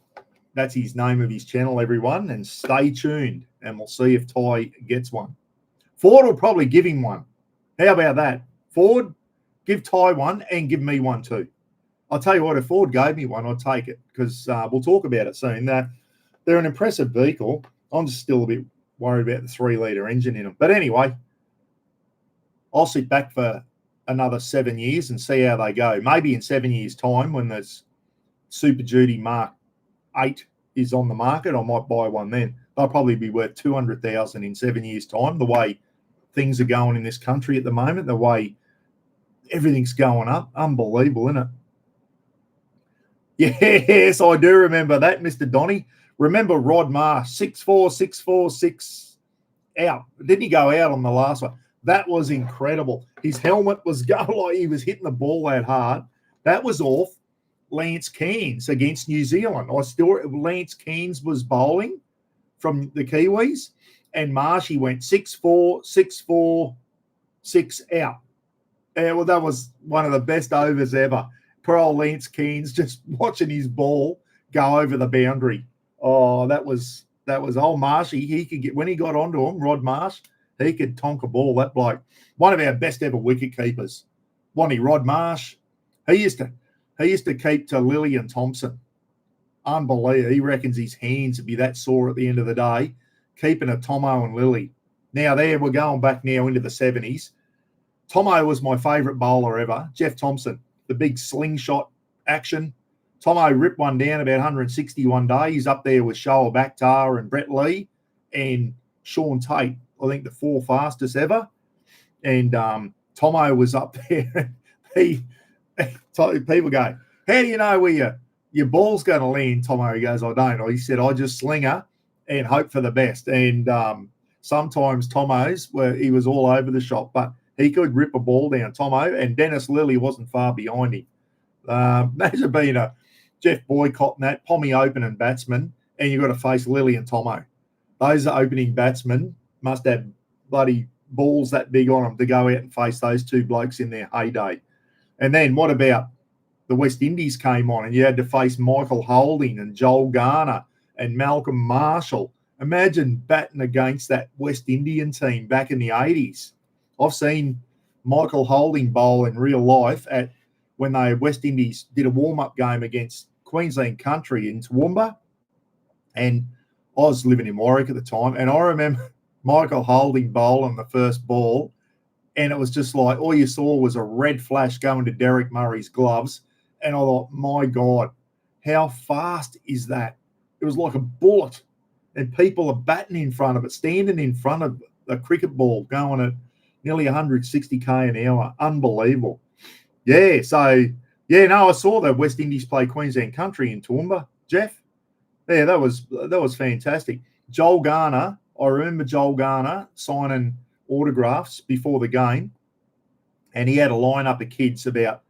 That's his name of his channel, everyone, and stay tuned, and we'll see if Ty gets one. Ford will probably give him one. How about that? Ford, give Ty one and give me one too. I'll tell you what, if Ford gave me one, I'd take it because we'll talk about it soon. They're an impressive vehicle. I'm just still a bit worried about the 3-litre engine in them. But anyway, I'll sit back for another 7 years and see how they go. Maybe in 7 years' time, when there's Super Duty Mark 8 is on the market, I might buy one then. They'll probably be worth $200,000 in 7 years' time, the way things are going in this country at the moment, the way everything's going up. Unbelievable, isn't it? Yes, I do remember that, Mr. Donny. Remember Rod Marsh, 6'4", 6 out. Didn't he go out on the last one? That was incredible. His helmet was going like he was hitting the ball that hard. That was off Lance Cairns against New Zealand. Lance Cairns was bowling from the Kiwis, and Marshy went 6'4", 6 out. Well, that was one of the best overs ever. Poor old Lance Cairns just watching his ball go over the boundary. Oh, that was old Marshy. He could get, when he got onto him, Rod Marsh, he could tonk a ball. That bloke, one of our best ever wicket keepers, Rod Marsh. He used to keep to Lillian Thompson. Unbelievable. He reckons his hands would be that sore at the end of the day, keeping a Tomo and Lily. Now, there we're going back now into the 70s. Tomo was my favourite bowler ever. Jeff Thompson, the big slingshot action. Tomo ripped one down about 160 one day. He's up there with Shoaib Akhtar and Brett Lee and Sean Tate, I think the 4 fastest ever. And Tomo was up there. People go, how do you know where your ball's going to land, Tomo? He goes, I don't. He said, I just sling her and hope for the best. And sometimes Tomo's, he was all over the shop, but he could rip a ball down, Tomo, and Dennis Lilly wasn't far behind him. Imagine being a Jeff Boycott and that, Pommy opening batsman, and you've got to face Lilly and Tomo. Those opening batsmen must have bloody balls that big on them to go out and face those two blokes in their heyday. And then what about the West Indies came on and you had to face Michael Holding and Joel Garner and Malcolm Marshall. Imagine batting against that West Indian team back in the 80s. I've seen Michael Holding bowl in real life when they West Indies did a warm-up game against Queensland Country in Toowoomba. And I was living in Warwick at the time. And I remember Michael Holding bowl on the first ball. And it was just like all you saw was a red flash going to Derek Murray's gloves. And I thought, my God, how fast is that? It was like a bullet. And people are batting in front of it, standing in front of a cricket ball going at nearly 160k an hour. Unbelievable. Yeah, so, I saw the West Indies play Queensland Country in Toowoomba, Jeff. Yeah, that was fantastic. Joel Garner, I remember Joel Garner signing autographs before the game, and he had a lineup of kids about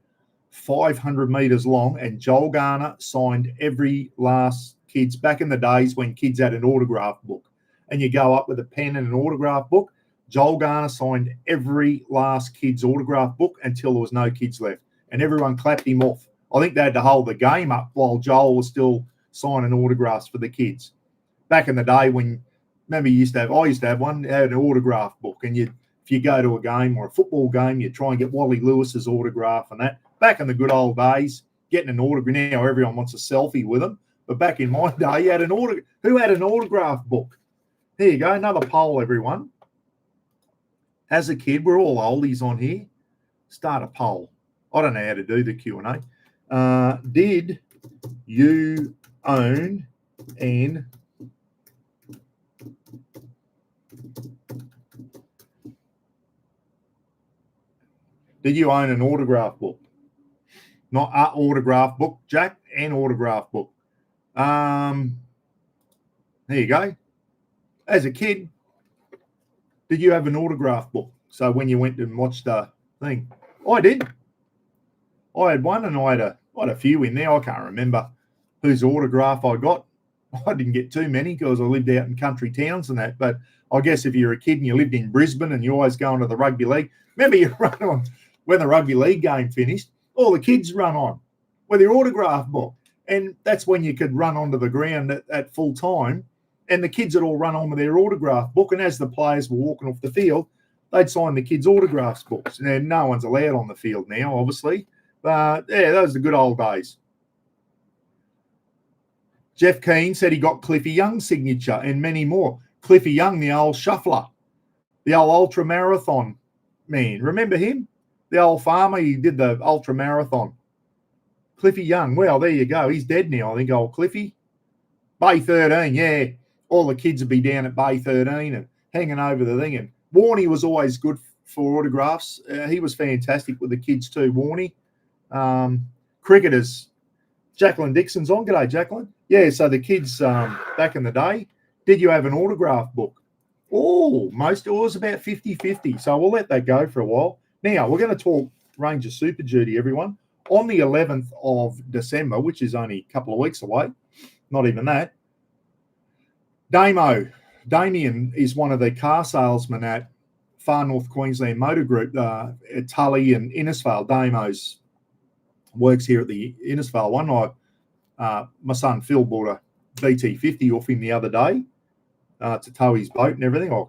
500 metres long, and Joel Garner signed every last kid's back in the days when kids had an autograph book, and you go up with a pen and an autograph book. Joel Garner signed every last kid's autograph book until there was no kids left, and everyone clapped him off. I think they had to hold the game up while Joel was still signing autographs for the kids. Back in the day when, remember, I used to have one, had an autograph book, and if you go to a game or a football game, you try and get Wally Lewis's autograph and that. Back in the good old days, getting an autograph, now everyone wants a selfie with them, but back in my day, who had an autograph book? There you go, another poll, everyone. As a kid, we're all oldies on here. Start a poll. I don't know how to do the Q&A. Did you own an autograph book? Not an autograph book, Jack, an autograph book. There you go. As a kid, did you have an autograph book? So when you went and watched the thing, I did. I had one, and I had a few in there. I can't remember whose autograph I got. I didn't get too many because I lived out in country towns and that. But I guess if you're a kid and you lived in Brisbane and you always going to the rugby league, remember you run on when the rugby league game finished, all the kids run on with their autograph book. And that's when you could run onto the ground at full time. And the kids would all run on with their autograph book. And as the players were walking off the field, they'd sign the kids' autographs books. And no one's allowed on the field now, obviously. But, yeah, those are the good old days. Jeff Keane said he got Cliffy Young's signature and many more. Cliffy Young, the old shuffler, the old ultra marathon man. Remember him? The old farmer, he did the ultra marathon. Cliffy Young, well, there you go. He's dead now, I think, old Cliffy. Bay 13, yeah. All the kids would be down at Bay 13 and hanging over the thing. And Warney was always good for autographs. He was fantastic with the kids too, Warney. Cricketers, Jacqueline Dixon's on. G'day, Jacqueline. Yeah, so the kids back in the day, did you have an autograph book? Oh, it was about 50-50. So we'll let that go for a while. Now, we're going to talk Ranger Super Duty, everyone. On the 11th of December, which is only a couple of weeks away, not even that, Damien is one of the car salesmen at Far North Queensland Motor Group, at Tully and Innisfail. Damo's works here at the Innisfail one. My son Phil bought a BT50 off him the other day to tow his boat and everything, a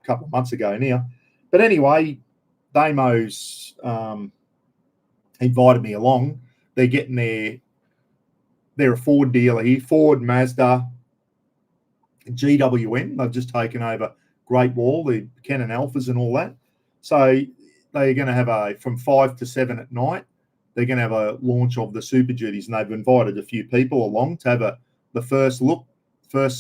couple of months ago now. But anyway, Damo's invited me along. They're getting their they're a Ford dealer here. Ford, Mazda, GWM. They've just taken over Great Wall, the Canon Alphas and all that. So they're going to have from 5 to 7 at night, they're going to have a launch of the Super Duties, and they've invited a few people along to have the first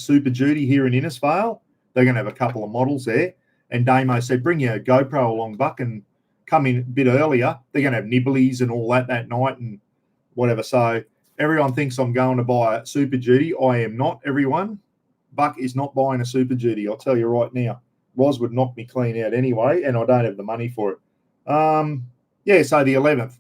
Super Duty here in Innisfail. They're going to have a couple of models there. And Damo said, bring your GoPro along, Buck, and come in a bit earlier. They're going to have nibblies and all that night and whatever. So everyone thinks I'm going to buy a Super Duty. I am not, everyone. Buck is not buying a Super Duty, I'll tell you right now. Roz would knock me clean out anyway, and I don't have the money for it. So the 11th.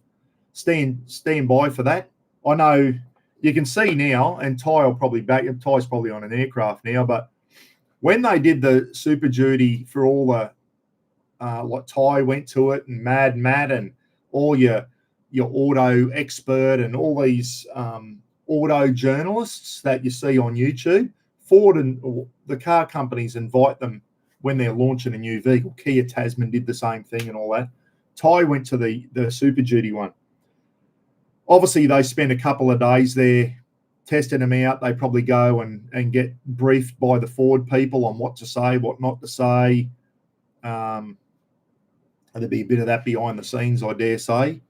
Stand by for that. I know you can see now, and Ty's probably on an aircraft now, but when they did the Super Duty for all the like Ty went to it, and Mad Matt, and all your auto expert and all these auto journalists that you see on YouTube, Ford and the car companies invite them when they're launching a new vehicle. Kia Tasman did the same thing and all that. Ty went to the Super Duty one. Obviously, they spend a couple of days there testing them out. They probably go and get briefed by the Ford people on what to say, what not to say. There'll be a bit of that behind the scenes, I dare say.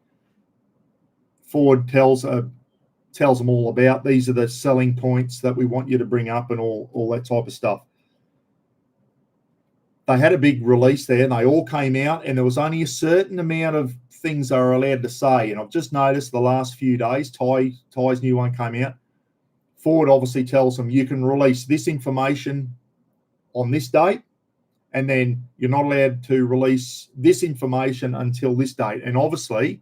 Ford tells them all about these are the selling points that we want you to bring up and all that type of stuff. They had a big release there, and they all came out, and there was only a certain amount of things they were allowed to say. And I've just noticed the last few days, Ty's new one came out. Ford obviously tells them you can release this information on this date, and then you're not allowed to release this information until this date. And obviously,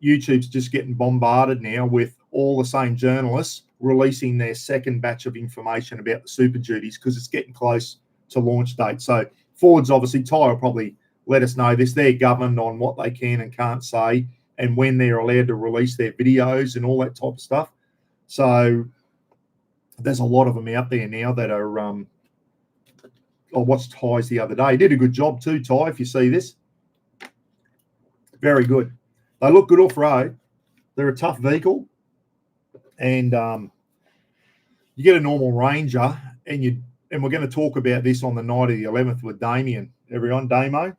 YouTube's just getting bombarded now with all the same journalists releasing their second batch of information about the Super Duties because it's getting close to launch date. So Ford's obviously, Ty will probably let us know this. They're governed on what they can and can't say and when they're allowed to release their videos and all that type of stuff. So there's a lot of them out there now that are I watched Ty's the other day. He did a good job too, Ty, if you see this. Very good. They look good off-road. They're a tough vehicle. And you get a normal Ranger, and we're going to talk about this on the night of the 11th with Damien. Everyone, Damo.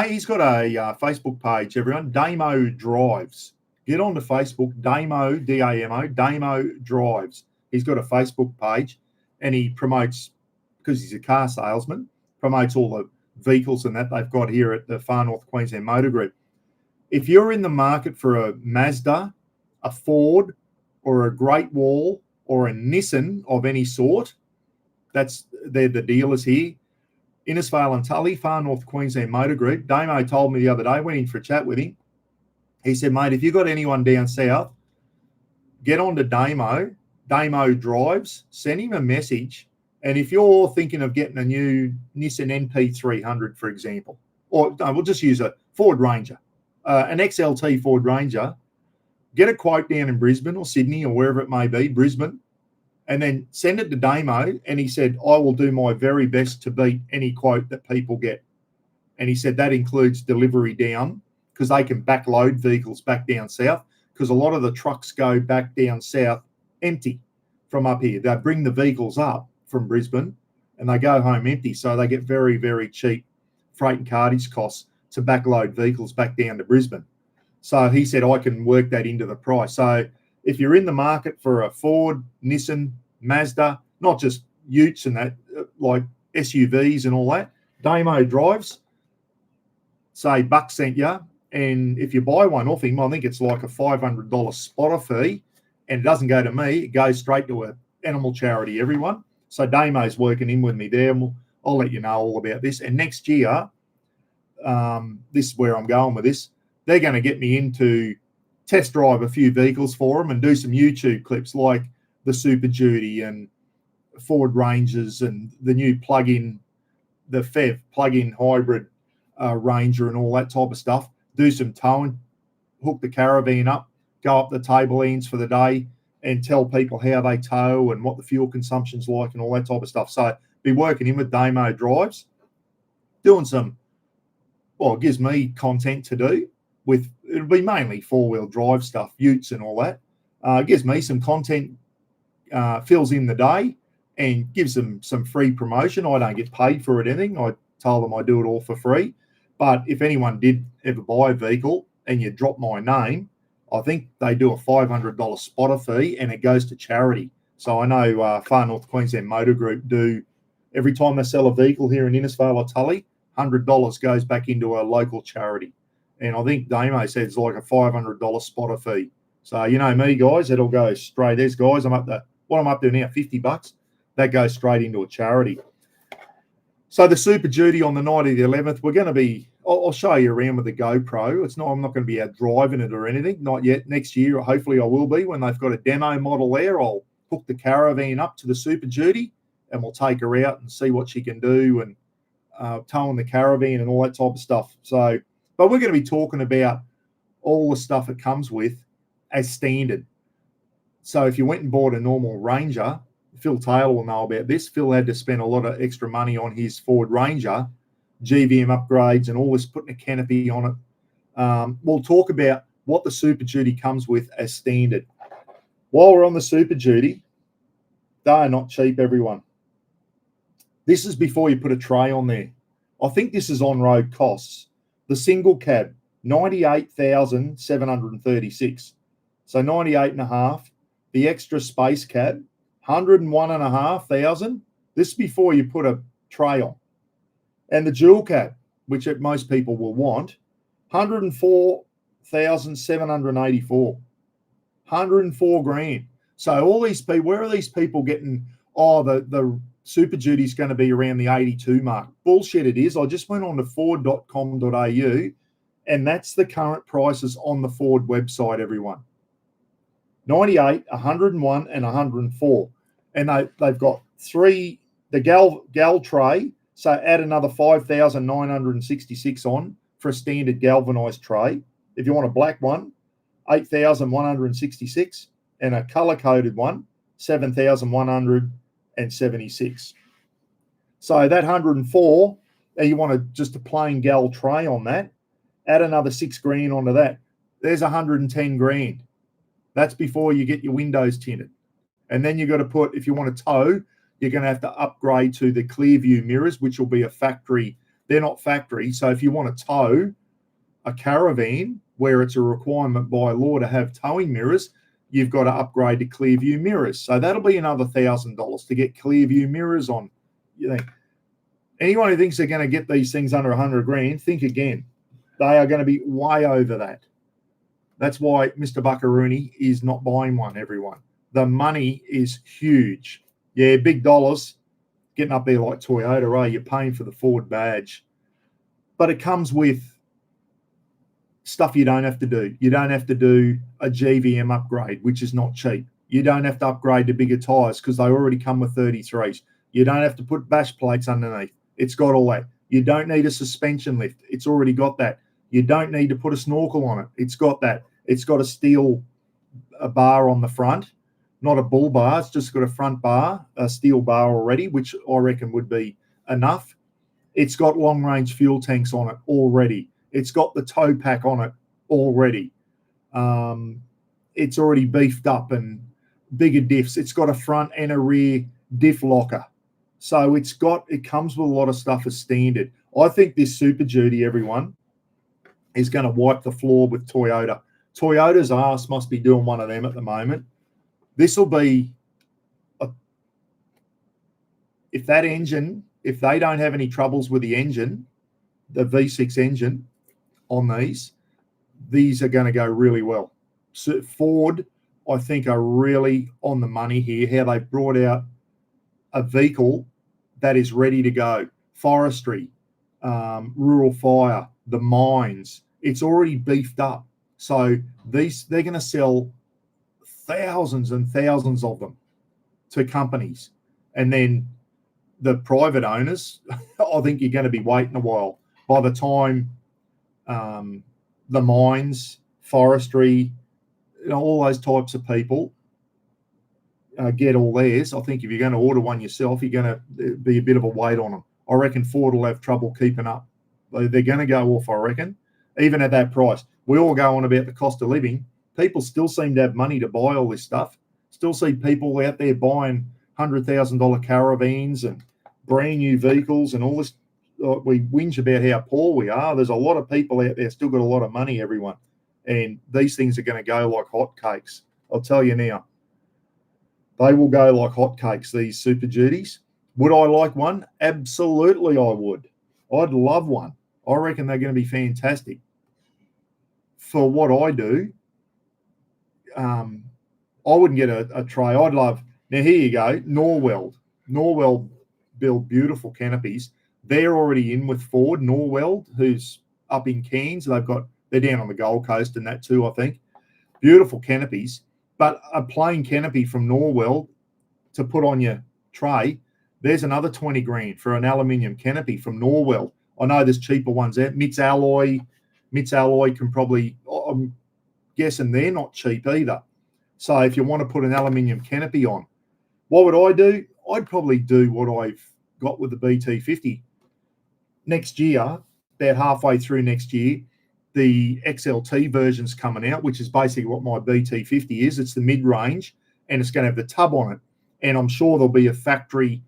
He's got a Facebook page, everyone. Damo Drives. Get onto Facebook, Damo, D-A-M-O, Damo Drives. He's got a Facebook page, and he promotes, because he's a car salesman, promotes all the vehicles and that they've got here at the Far North Queensland Motor Group. If you're in the market for a Mazda, a Ford, or a Great Wall, or a Nissan of any sort, they're the dealers here. Innisfail and Tully, Far North Queensland Motor Group. Damo told me the other day, went in for a chat with him. He said, mate, if you've got anyone down south, get on to Damo Drives, send him a message. And if you're thinking of getting a new Nissan NP300, for example, or no, we'll just use a Ford Ranger, an XLT Ford Ranger, get a quote down in Brisbane or Sydney or wherever it may be, Brisbane, and then send it to Damo. And he said, I will do my very best to beat any quote that people get. And he said that includes delivery down, because they can backload vehicles back down south, because a lot of the trucks go back down south empty from up here. They bring the vehicles up from Brisbane and they go home empty. So they get very, very cheap freight and cartage costs to backload vehicles back down to Brisbane. So he said, I can work that into the price. So if you're in the market for a Ford, Nissan, Mazda, not just utes and that, like SUVs and all that, Damo Drives, say Buck sent you. And if you buy one off him, I think it's like a $500 spotter fee, and it doesn't go to me. It goes straight to an animal charity, everyone. So Damo's working in with me there, and I'll let you know all about this. And next year, this is where I'm going with this, they're going to get me in to test drive a few vehicles for them and do some YouTube clips like the Super Duty and Ford Rangers and the new plug-in, the FEV plug-in hybrid Ranger and all that type of stuff. Do some towing, hook the caravan up, go up the table ends for the day and tell people how they tow and what the fuel consumption's like and all that type of stuff. So be working in with Damo Drives, doing some, well, it gives me content to do with, it'll be mainly four-wheel drive stuff, utes and all that. Gives me some content, fills in the day, and gives them some free promotion. I don't get paid for it anything. I told them I do it all for free. But if anyone did ever buy a vehicle and you drop my name, I think they do a $500 spotter fee and it goes to charity. So I know Far North Queensland Motor Group do, every time they sell a vehicle here in Innisfail or Tully, $100 goes back into a local charity. And I think Damo said it's like a $500 spotter fee. So you know me, guys, it'll go straight. There's guys, I'm up to now, $50. That goes straight into a charity. So the Super Duty on the night of the 11th, we're going to be, I'll show you around with the GoPro. I'm not going to be out driving it or anything, not yet. Next year, hopefully I will be. When they've got a demo model there, I'll hook the caravan up to the Super Duty and we'll take her out and see what she can do and towing the caravan and all that type of stuff. So, but we're going to be talking about all the stuff it comes with as standard. So if you went and bought a normal Ranger, Phil Taylor will know about this. Phil had to spend a lot of extra money on his Ford Ranger, GVM upgrades and all this, putting a canopy on it. We'll talk about what the Super Duty comes with as standard. While we're on the Super Duty, they are not cheap, everyone. This is before you put a tray on there. I think this is on-road costs. The single cab, $98,736. So 98.5. The extra space cab, $101,500. This is before you put a tray on. And the dual cab, which most people will want, $104,784. 104 grand. So all these people, where are these people getting, the Super Duty is going to be around the 82 mark? Bullshit it is. I just went on to ford.com.au and that's the current prices on the Ford website, everyone. 98, 101 and 104. And they've got three, the gal tray, so add another 5,966 on for a standard galvanized tray. If you want a black one, 8,166, and a color-coded one, 7,176. So that 104, you want just a plain gal tray on that, add another 6 grand onto that. There's 110 grand. That's before you get your windows tinted. And then you've got to put, if you want to tow, you're going to have to upgrade to the clear view mirrors, which will be a factory. They're not factory. So if you want to tow a caravan where it's a requirement by law to have towing mirrors, you've got to upgrade to clear view mirrors. So that'll be another $1,000 to get clear view mirrors on. You know, anyone who thinks they're going to get these things under 100 grand, think again. They are going to be way over that. That's why Mr. Buckaroony is not buying one, everyone. The money is huge. Yeah, big dollars, getting up there like Toyota, you're paying for the Ford badge. But it comes with stuff you don't have to do. You don't have to do a GVM upgrade, which is not cheap. You don't have to upgrade to bigger tyres because they already come with 33s. You don't have to put bash plates underneath. It's got all that. You don't need a suspension lift. It's already got that. You don't need to put a snorkel on it. It's got that. It's got a bar on the front, not a bull bar. It's just got a front bar, a steel bar already, which I reckon would be enough. It's got long-range fuel tanks on it already. It's got the tow pack on it already. It's already beefed up and bigger diffs. It's got a front and a rear diff locker. So it comes with a lot of stuff as standard. I think this Super Duty, everyone, is going to wipe the floor with Toyota. Toyota's ass must be doing one of them at the moment. This will be, if they don't have any troubles with the engine, the V6 engine on these are going to go really well. So Ford, I think, are really on the money here, how they've brought out a vehicle that is ready to go. Forestry, rural fire, the mines, it's already beefed up. So they're going to sell thousands and thousands of them to companies. And then the private owners, I think you're going to be waiting a while. By the time the mines, forestry, all those types of people get all theirs, I think if you're going to order one yourself, you're going to be a bit of a wait on them. I reckon Ford will have trouble keeping up. They're going to go off, I reckon, even at that price. We all go on about the cost of living. people still seem to have money to buy all this stuff. Still see people out there buying $100,000 caravans and brand new vehicles and all this. We whinge about how poor we are. There's a lot of people out there still got a lot of money, everyone. And these things are going to go like hotcakes. I'll tell you now. They will go like hotcakes, these Super Duties. Would I like one? Absolutely, I would. I'd love one. I reckon they're going to be fantastic. For what I do, I wouldn't get a tray. I'd love, now here you go, Norweld. Norweld build beautiful canopies. They're already in with Ford, Norweld, who's up in Cairns. They're down on the Gold Coast and that too, I think. Beautiful canopies. But a plain canopy from Norweld to put on your tray, there's another 20 grand for an aluminium canopy from Norweld. I know there's cheaper ones out. Mitts Alloy can probably, I'm guessing they're not cheap either. So if you want to put an aluminium canopy on, what would I do? I'd probably do what I've got with the BT50. Next year, about halfway through next year, the XLT version's coming out, which is basically what my BT50 is. It's the mid-range, and it's going to have the tub on it. And I'm sure there'll be a factory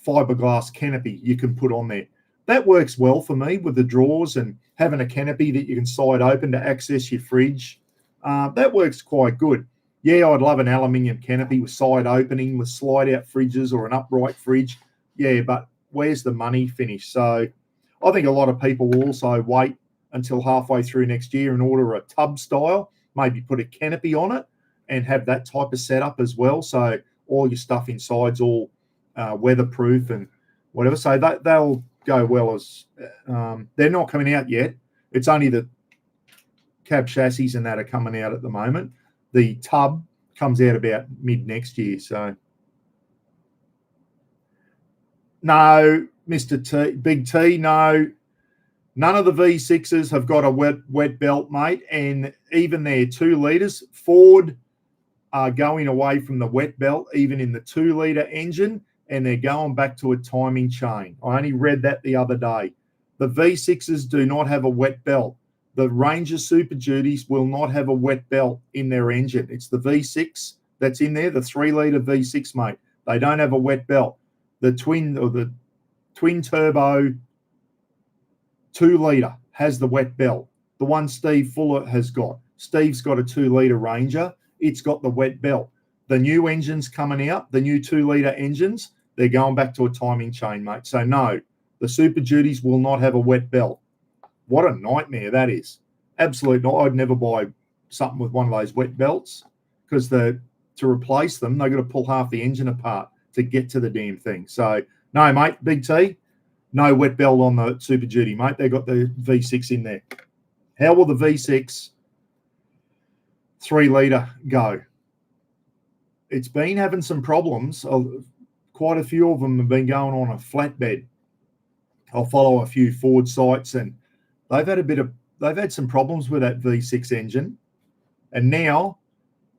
fiberglass canopy you can put on there. That works well for me with the drawers and having a canopy that you can slide open to access your fridge. That works quite good. Yeah, I'd love an aluminium canopy with side opening, with slide-out fridges or an upright fridge. Yeah, but where's the money finish? So I think a lot of people will also wait until halfway through next year and order a tub style, maybe put a canopy on it and have that type of setup as well. So all your stuff inside's all weatherproof and whatever. So they'll go well as they're not coming out yet. It's only the cab chassis and that are coming out at the moment. The tub comes out about mid next year. So no, Mr. T, Big T, no. None of the V6s have got a wet belt, mate, and even their 2 litres, Ford are going away from the wet belt, even in the 2-litre engine, and they're going back to a timing chain. I only read that the other day. The V6s do not have a wet belt. The Ranger Super Duties will not have a wet belt in their engine. It's the V6 that's in there, the 3-litre V6, mate. They don't have a wet belt. The twin turbo 2-litre has the wet belt. The one Steve Fuller has got. Steve's got a 2-litre Ranger. It's got the wet belt. The new engines coming out, the new 2-litre engines, they're going back to a timing chain, mate. So no, the Super Duties will not have a wet belt. What a nightmare that is. Absolute not. I'd never buy something with one of those wet belts because to replace them, they've got to pull half the engine apart to get to the damn thing. So no, mate, Big T, no wet belt on the Super Duty, mate. They got the V6 in there. How will the V6 3-litre go? It's been having some problems. Quite a few of them have been going on a flatbed. I'll follow a few Ford sites, and they've had some problems with that V6 engine, and now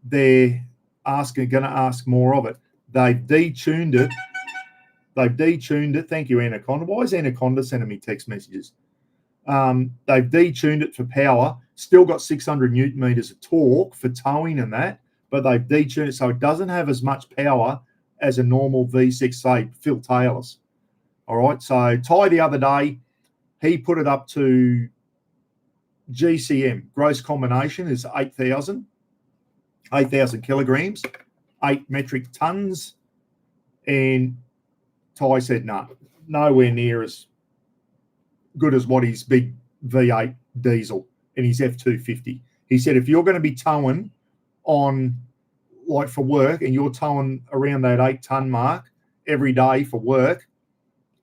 they're going to ask more of it. They've detuned it. Thank you, Anaconda. Why is Anaconda sending me text messages? They've detuned it for power. Still got 600 Newton meters of torque for towing and that, but they've detuned it so it doesn't have as much power as a normal V6, say, Phil Taylor's. All right, so Ty the other day, he put it up to GCM, gross combination is 8,000 kilograms, 8 metric tons, and Ty said, no, nowhere near as good as what his big V8 diesel and his F250. He said, if you're going to be towing on, like for work, and you're towing around that 8-ton mark every day for work,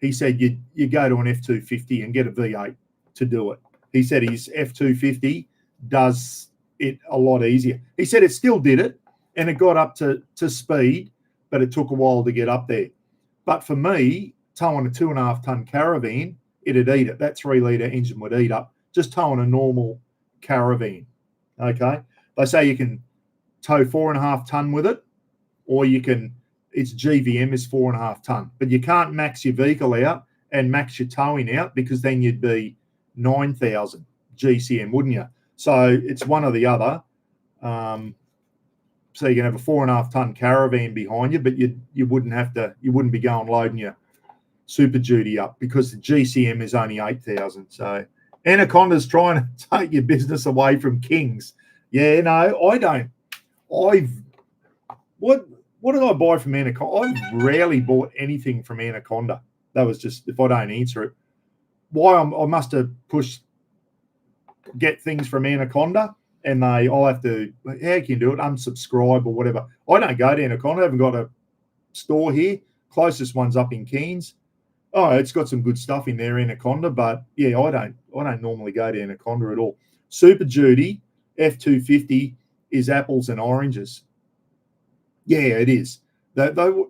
he said you go to an F250 and get a V8 to do it. He said his F250 does it a lot easier. He said it still did it, and it got up to speed, but it took a while to get up there. But for me, towing a 2.5-ton caravan, it'd eat it. That 3-litre engine would eat up. Just towing a normal caravan, okay? They say you can tow 4.5 ton with it, or you can, its GVM is 4.5 ton. But you can't max your vehicle out and max your towing out because then you'd be 9,000 GCM, wouldn't you? So it's one or the other. So you can have a 4.5 ton caravan behind you, but you wouldn't be going loading your Super Duty up because the GCM is only 8,000. So Anaconda's trying to take your business away from Kings. Yeah, no, I don't. What did I buy from Anaconda? I've rarely bought anything from Anaconda. That was just, if I don't answer it, why I must have get things from Anaconda, and I'll have to, how can you do it? Unsubscribe or whatever. I don't go to Anaconda. I haven't got a store here. Closest one's up in Cairns. Oh, it's got some good stuff in there, Anaconda, but yeah, I don't normally go to Anaconda at all. Super Duty F250 is apples and oranges. Yeah, it is.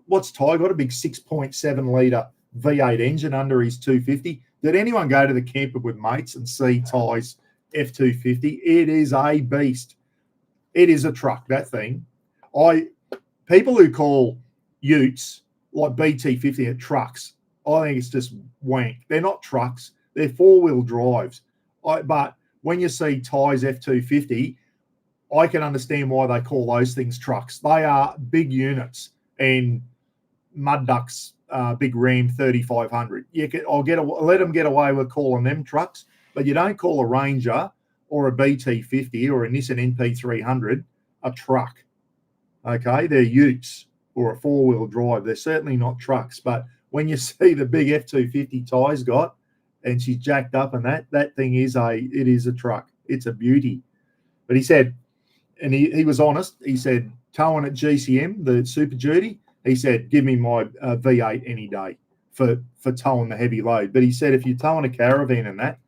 What's Ty got? A big 6.7 litre V8 engine under his 250. Did anyone go to the camper with mates and see Ty's F250? It is a beast. It is a truck, that thing. People who call utes like BT50 are trucks, I think it's just wank. They're not trucks. They're four-wheel drives. But when you see Ty's F250, I can understand why they call those things trucks. They are big units, and Mud Duck's big Ram 3500. Let them get away with calling them trucks, but you don't call a Ranger or a BT50 or a Nissan NP300 a truck. Okay, they're utes or a four-wheel drive. They're certainly not trucks. But when you see the big F250 Ty's got, and she's jacked up, and that thing is a truck. It's a beauty. But he said, and he was honest. He said, towing at GCM, the Super Duty, he said, give me my V8 any day for towing the heavy load. But he said, if you're towing a caravan and that,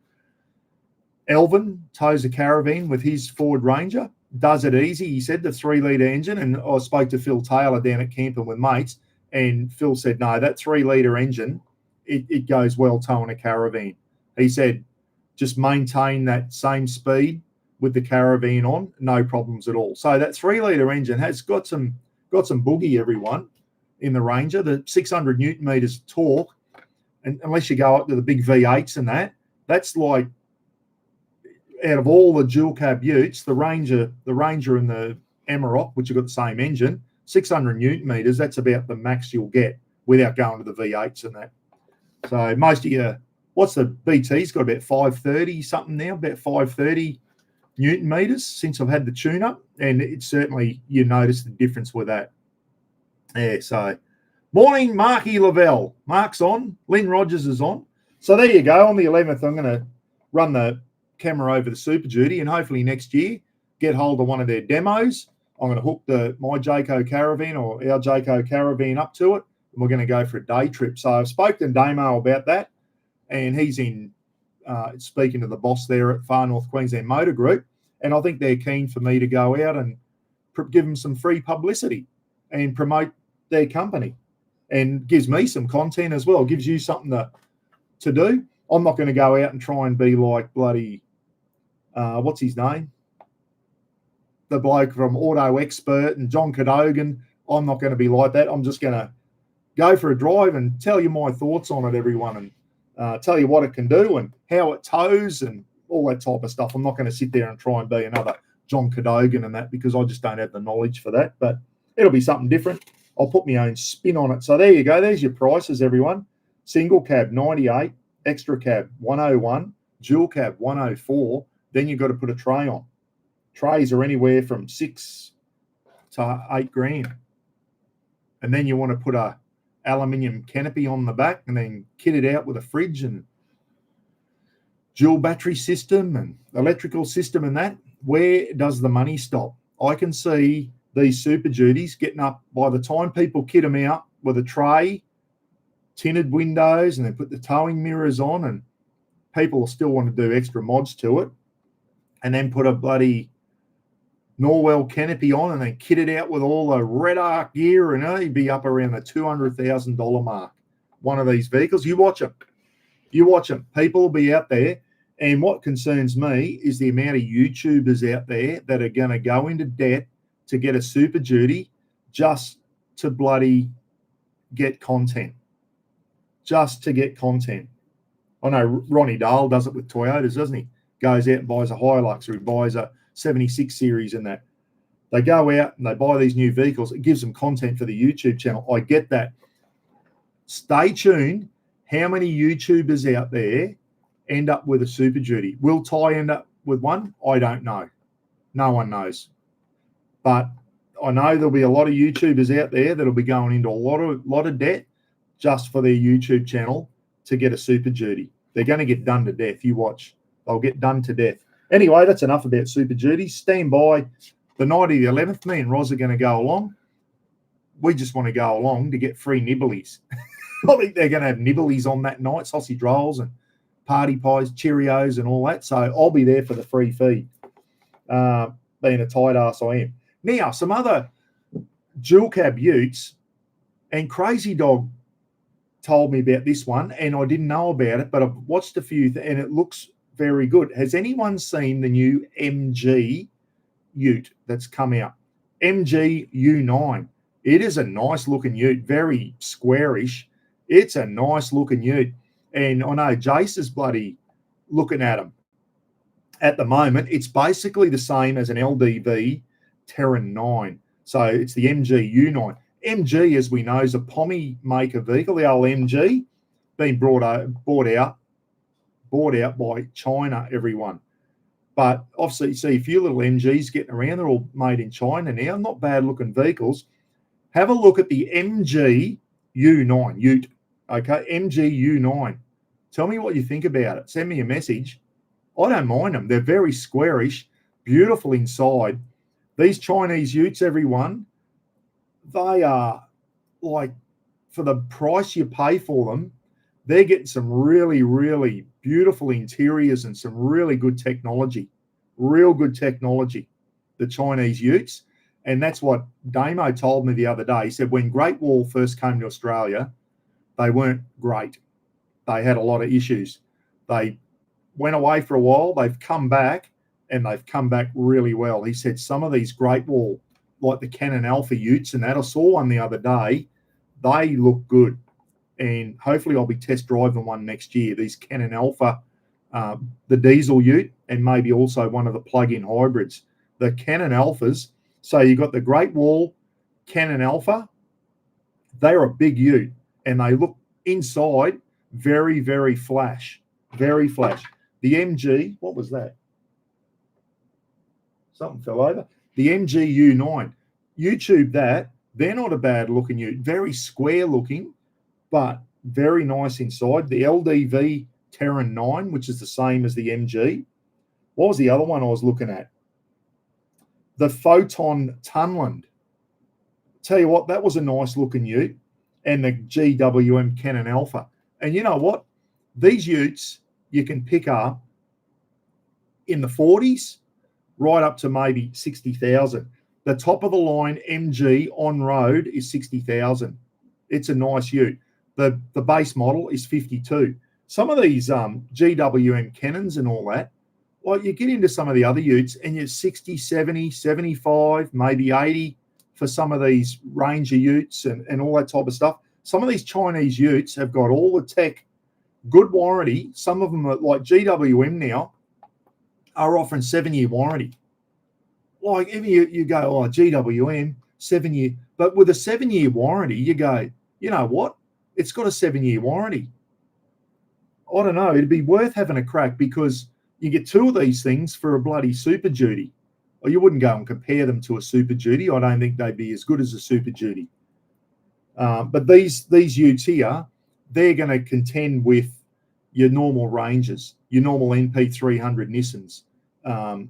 Elvin tows a caravan with his Ford Ranger, does it easy. He said the 3-litre engine, and I spoke to Phil Taylor down at camping with mates, and Phil said, no, that 3-litre engine, it goes well towing a caravan. He said, just maintain that same speed with the caravan on, no problems at all. So that 3-litre engine has got some boogie, everyone, in the Ranger. The 600 Newton meters torque, and unless you go up to the big V8s and that's like, out of all the dual cab utes, the Ranger and the Amarok, which have got the same engine, 600 Newton meters, that's about the max you'll get without going to the V8s and that. So most of your, what's the BT's got about 530 something now, about 530 Newton meters since I've had the tune-up, and it's certainly, you notice the difference with that. Yeah, so morning, Marky Lavelle. Mark's on. Lynn Rogers is on. So there you go. On the 11th, I'm going to run the camera over the Super Duty, and hopefully next year get hold of one of their demos. I'm going to hook my Jayco caravan or our Jayco caravan up to it, and we're going to go for a day trip. So I've spoken to Damo about that, and he's in speaking to the boss there at Far North Queensland Motor Group, and I think they're keen for me to go out and give them some free publicity and promote their company, and gives me some content as well. Gives you something to do. I'm not going to go out and try and be like bloody, what's his name? The bloke from Auto Expert and John Cadogan. I'm not going to be like that. I'm just going to go for a drive and tell you my thoughts on it, everyone, and tell you what it can do and how it tows and all that type of stuff. I'm not going to sit there and try and be another John Cadogan and that, because I just don't have the knowledge for that. But it'll be something different. I'll put my own spin on it. So there you go. There's your prices, everyone. Single cab, 98. Extra cab, 101. Dual cab, 104. Then you've got to put a tray on. Trays are anywhere from 6 to 8 grand. And then you want to put a aluminium canopy on the back and then kit it out with a fridge and dual battery system and electrical system and that. Where does the money stop? I can see these Super Duties getting up, by the time people kit them out with a tray, tinted windows, and then put the towing mirrors on, and people will still want to do extra mods to it, and then put a bloody Norwell canopy on and then kit it out with all the Red Arc gear, and it'd be up around the $200,000 mark. One of these vehicles, you watch them. People will be out there, and what concerns me is the amount of YouTubers out there that are going to go into debt to get a Super Duty just to bloody get content. Just to get content. I know Ronnie Dahl does it with Toyotas, doesn't he? Goes out and buys a Hilux, or he buys a 76 series and that. They go out and they buy these new vehicles. It gives them content for the YouTube channel. I get that. Stay tuned. How many YouTubers out there end up with a Super Duty? Will Ty end up with one? I don't know. No one knows. But I know there'll be a lot of YouTubers out there that'll be going into a lot of debt just for their YouTube channel to get a Super Duty. They're going to get done to death. You watch. They'll get done to death. Anyway, that's enough about Super Duties. Stand by. The night of the 11th, me and Roz are going to go along. We just want to go along to get free nibblies. I think they're going to have nibblies on that night, sausage rolls and party pies, Cheerios and all that. So I'll be there for the free feed, being a tight ass I am. Now, some other dual cab utes, and Crazy Dog told me about this one, and I didn't know about it, but I've watched a few, and it looks very good. Has anyone seen the new MG ute that's come out? MG U9. It is a nice looking ute, very squarish. It's a nice looking ute. And I know Jace is bloody looking at them. At the moment, it's basically the same as an LDV Terran 9. So it's the MG U9. MG, as we know, is a Pommy maker vehicle. The old MG being bought out by China, everyone. But obviously, you see a few little MGs getting around. They're all made in China now. Not bad looking vehicles. Have a look at the MG U9 ute. Okay, MG U9. Tell me what you think about it. Send me a message. I don't mind them. They're very squarish, beautiful inside. These Chinese utes, everyone, they are like, for the price you pay for them, they're getting some really, really beautiful interiors and some really good technology, real good technology, the Chinese utes. And that's what Damo told me the other day. He said when Great Wall first came to Australia, they weren't great. They had a lot of issues. They went away for a while. They've come back, and they've come back really well. He said some of these Great Wall, like the Canon Alpha utes and that, I saw one the other day, they look good. And hopefully I'll be test driving one next year, these Canon Alpha, the diesel ute, and maybe also one of the plug-in hybrids. The Canon Alphas, so you've got the Great Wall Canon Alpha, they're a big ute, and they look inside very, very flash, very flash. The MG, what was that? Something fell over. The MG U9, YouTube that, they're not a bad looking ute, very square looking, but very nice inside. The LDV Terran 9, which is the same as the MG. What was the other one I was looking at? The Photon Tunland. Tell you what, that was a nice looking ute. And the GWM Canon Alpha. And you know what? These utes you can pick up in the 40s right up to maybe 60,000. The top of the line MG on road is 60,000. It's a nice ute. The base model is 52. Some of these GWM Canons and all that, like you get into some of the other utes and you're 60, 70, 75, maybe 80 for some of these Ranger utes and all that type of stuff. Some of these Chinese utes have got all the tech, good warranty. Some of them are like GWM now are offering 7-year warranty. Like if you go, oh, GWM, 7-year, but with a 7-year warranty, you go, you know what? It's got a 7-year warranty. I don't know. It'd be worth having a crack because you get two of these things for a bloody Super Duty. Or you wouldn't go and compare them to a Super Duty. I don't think they'd be as good as a Super Duty. But these utes here, they're going to contend with your normal Rangers, your normal NP300 Nissans,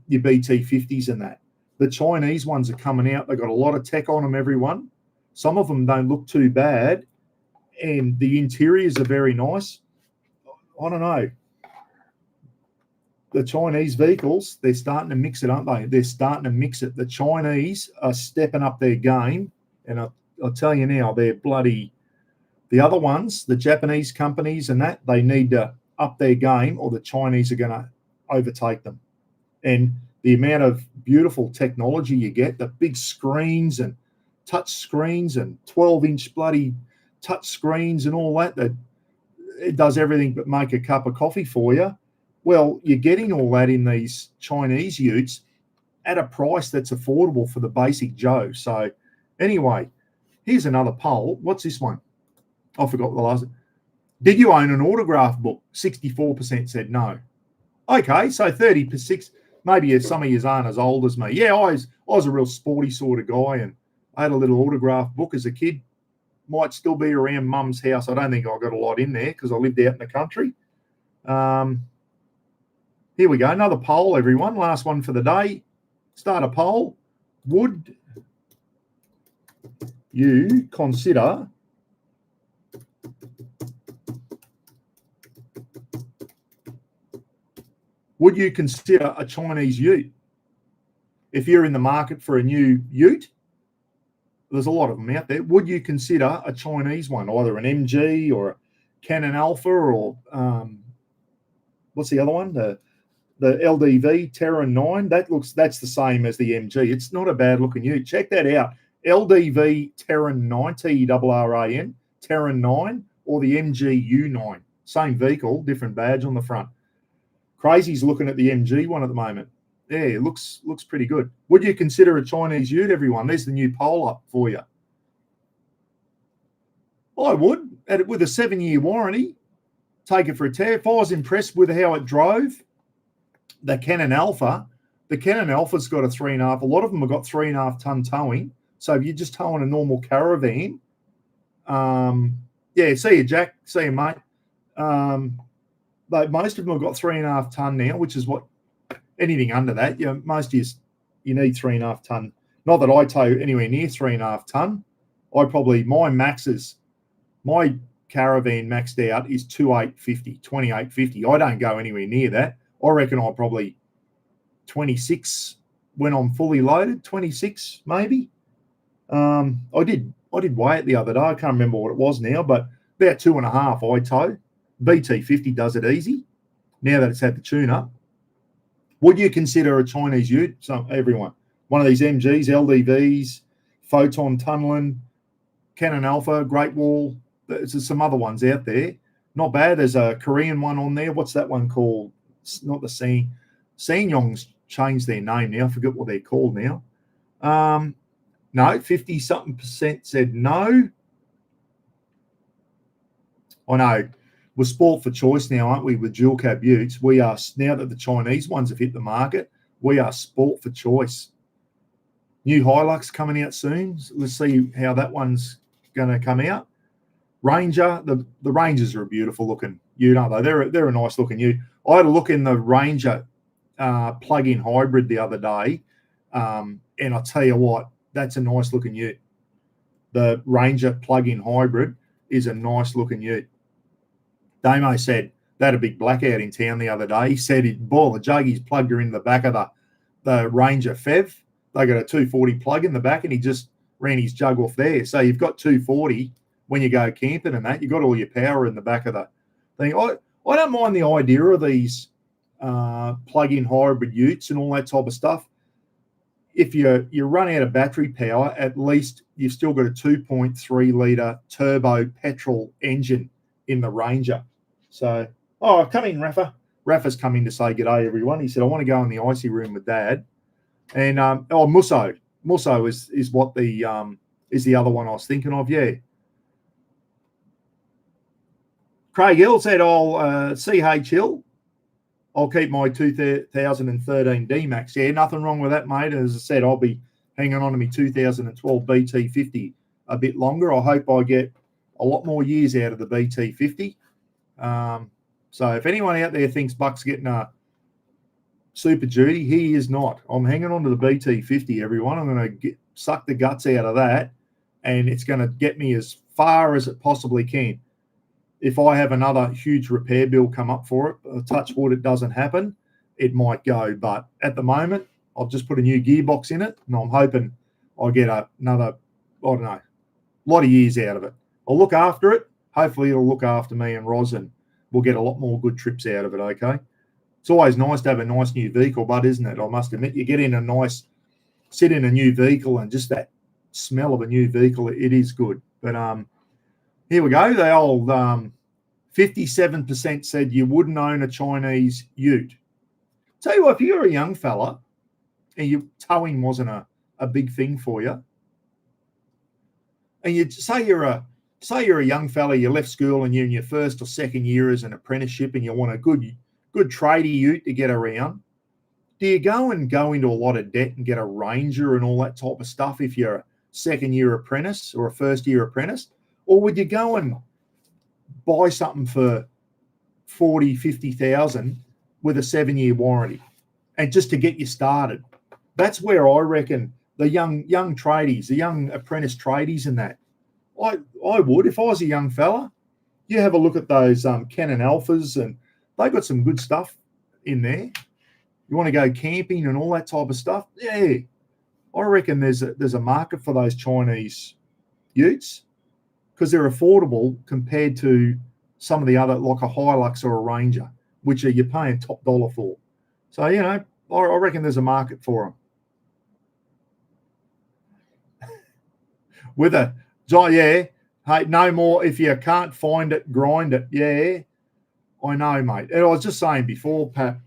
your BT50s and that. The Chinese ones are coming out. They've got a lot of tech on them, everyone. Some of them don't look too bad. And the interiors are very nice. I don't know. The Chinese vehicles, they're starting to mix it, aren't they? They're starting to mix it. The Chinese are stepping up their game. And I'll tell you now, they're bloody... The other ones, the Japanese companies and that, they need to up their game or the Chinese are going to overtake them. And the amount of beautiful technology you get, the big screens and touch screens and 12-inch bloody touch screens and all that, that it does everything but make a cup of coffee for you. Well, you're getting all that in these Chinese utes at a price that's affordable for the basic Joe. So anyway, here's another poll. What's this one? I forgot the last. Did you own an autograph book? 64% said no. Okay, so 36. Maybe some of you aren't as old as me. Yeah, I was a real sporty sort of guy, and I had a little autograph book as a kid. Might still be around mum's house. I don't think I got a lot in there because I lived out in the country. Here we go. Another poll, everyone. Last one for the day. Start a poll. Would you consider a Chinese ute? If you're in the market for a new ute, there's a lot of them out there. Would you consider a Chinese one, either an MG or a Canon Alpha or what's the other one? The LDV Terran 9. That's the same as the MG. It's not a bad looking ute. Check that out. LDV Terran 9, Terran, Terran 9, or the MG U9. Same vehicle, different badge on the front. Crazy's looking at the MG one at the moment. Yeah, it looks pretty good. Would you consider a Chinese ute, everyone? There's the new poll up for you. I would, with a 7-year warranty. Take it for a tear. If I was impressed with how it drove, the Canon Alpha's got a 3.5. A lot of them have got 3.5 ton towing. So if you're just towing a normal caravan, yeah, see you, Jack. See you, mate. But most of them have got 3.5 ton now, which is what anything under that. Most is you need 3.5 ton. Not that I tow anywhere near 3.5 ton. My caravan maxed out is 2850. I don't go anywhere near that. I reckon I probably 26 when I'm fully loaded, 26 maybe. I did weigh it the other day. I can't remember what it was now, but about 2.5 I tow. BT50 does it easy now that it's had the tune up. Would you consider a Chinese ute? So everyone, one of these MGs, LDVs, Photon tunneling, Canon Alpha, Great Wall. There's some other ones out there. Not bad. There's a Korean one on there. What's that one called? It's not the Sanyong's changed their name now. I forget what they're called now. No, 50-something% said no. I know. We're sport for choice now, aren't we, with dual cab utes? We are, now that the Chinese ones have hit the market, we are sport for choice. New Hilux coming out soon. Let's see how that one's going to come out. Ranger, the Rangers are a beautiful looking ute, aren't they? They're a nice looking ute. I had a look in the Ranger plug-in hybrid the other day, and I tell you what, that's a nice looking ute. The Ranger plug-in hybrid is a nice looking ute. Damo said they had a big blackout in town the other day. He said, the juggies plugged her in the back of the Ranger Fev. They got a 240 plug in the back, and he just ran his jug off there. So you've got 240 when you go camping and that. You've got all your power in the back of the thing. I don't mind the idea of these plug-in hybrid utes and all that type of stuff. If you run out of battery power, at least you've still got a 2.3 litre turbo petrol engine in the Ranger. So, come in, Rafa. Rafa's come in to say g'day, everyone. He said, I want to go in the icy room with Dad. And Musso is what is the other one I was thinking of. Yeah. Craig Hill said, I'll CH Hill. I'll keep my 2013 D-Max. Yeah, nothing wrong with that, mate. As I said, I'll be hanging on to my 2012 BT50 a bit longer. I hope I get a lot more years out of the BT50. So if anyone out there thinks Buck's getting a Super Duty, he is not. I'm hanging on to the BT50, everyone. I'm going to suck the guts out of that, and it's going to get me as far as it possibly can. If I have another huge repair bill come up for it, touch wood, it doesn't happen, it might go. But at the moment, I've just put a new gearbox in it, and I'm hoping I'll get another, I don't know, a lot of years out of it. I'll look after it. Hopefully, it'll look after me and Roz, and we'll get a lot more good trips out of it, okay? It's always nice to have a nice new vehicle, but isn't it? I must admit, you get in sit in a new vehicle, and just that smell of a new vehicle, it is good. But here we go. The old 57% said you wouldn't own a Chinese ute. Tell you what, if you're a young fella and your towing wasn't a big thing for you, and you say you're a young fella, you left school and you're in your first or second year as an apprenticeship, and you want a good tradie ute to get around, do you go into a lot of debt and get a Ranger and all that type of stuff if you're a second year apprentice or a first year apprentice? Or would you go and buy something for 40, 50,000 with a 7-year warranty and just to get you started? That's where I reckon the young tradies, the young apprentice tradies and that, I would, if I was a young fella. You have a look at those Canon Alphas, and they got some good stuff in there. You want to go camping and all that type of stuff? Yeah, I reckon there's a market for those Chinese utes because they're affordable compared to some of the other, like a Hilux or a Ranger, which you're paying top dollar for. So, I reckon there's a market for them. Hey, no more. If you can't find it, grind it. Yeah, I know, mate. And I was just saying before, Pat,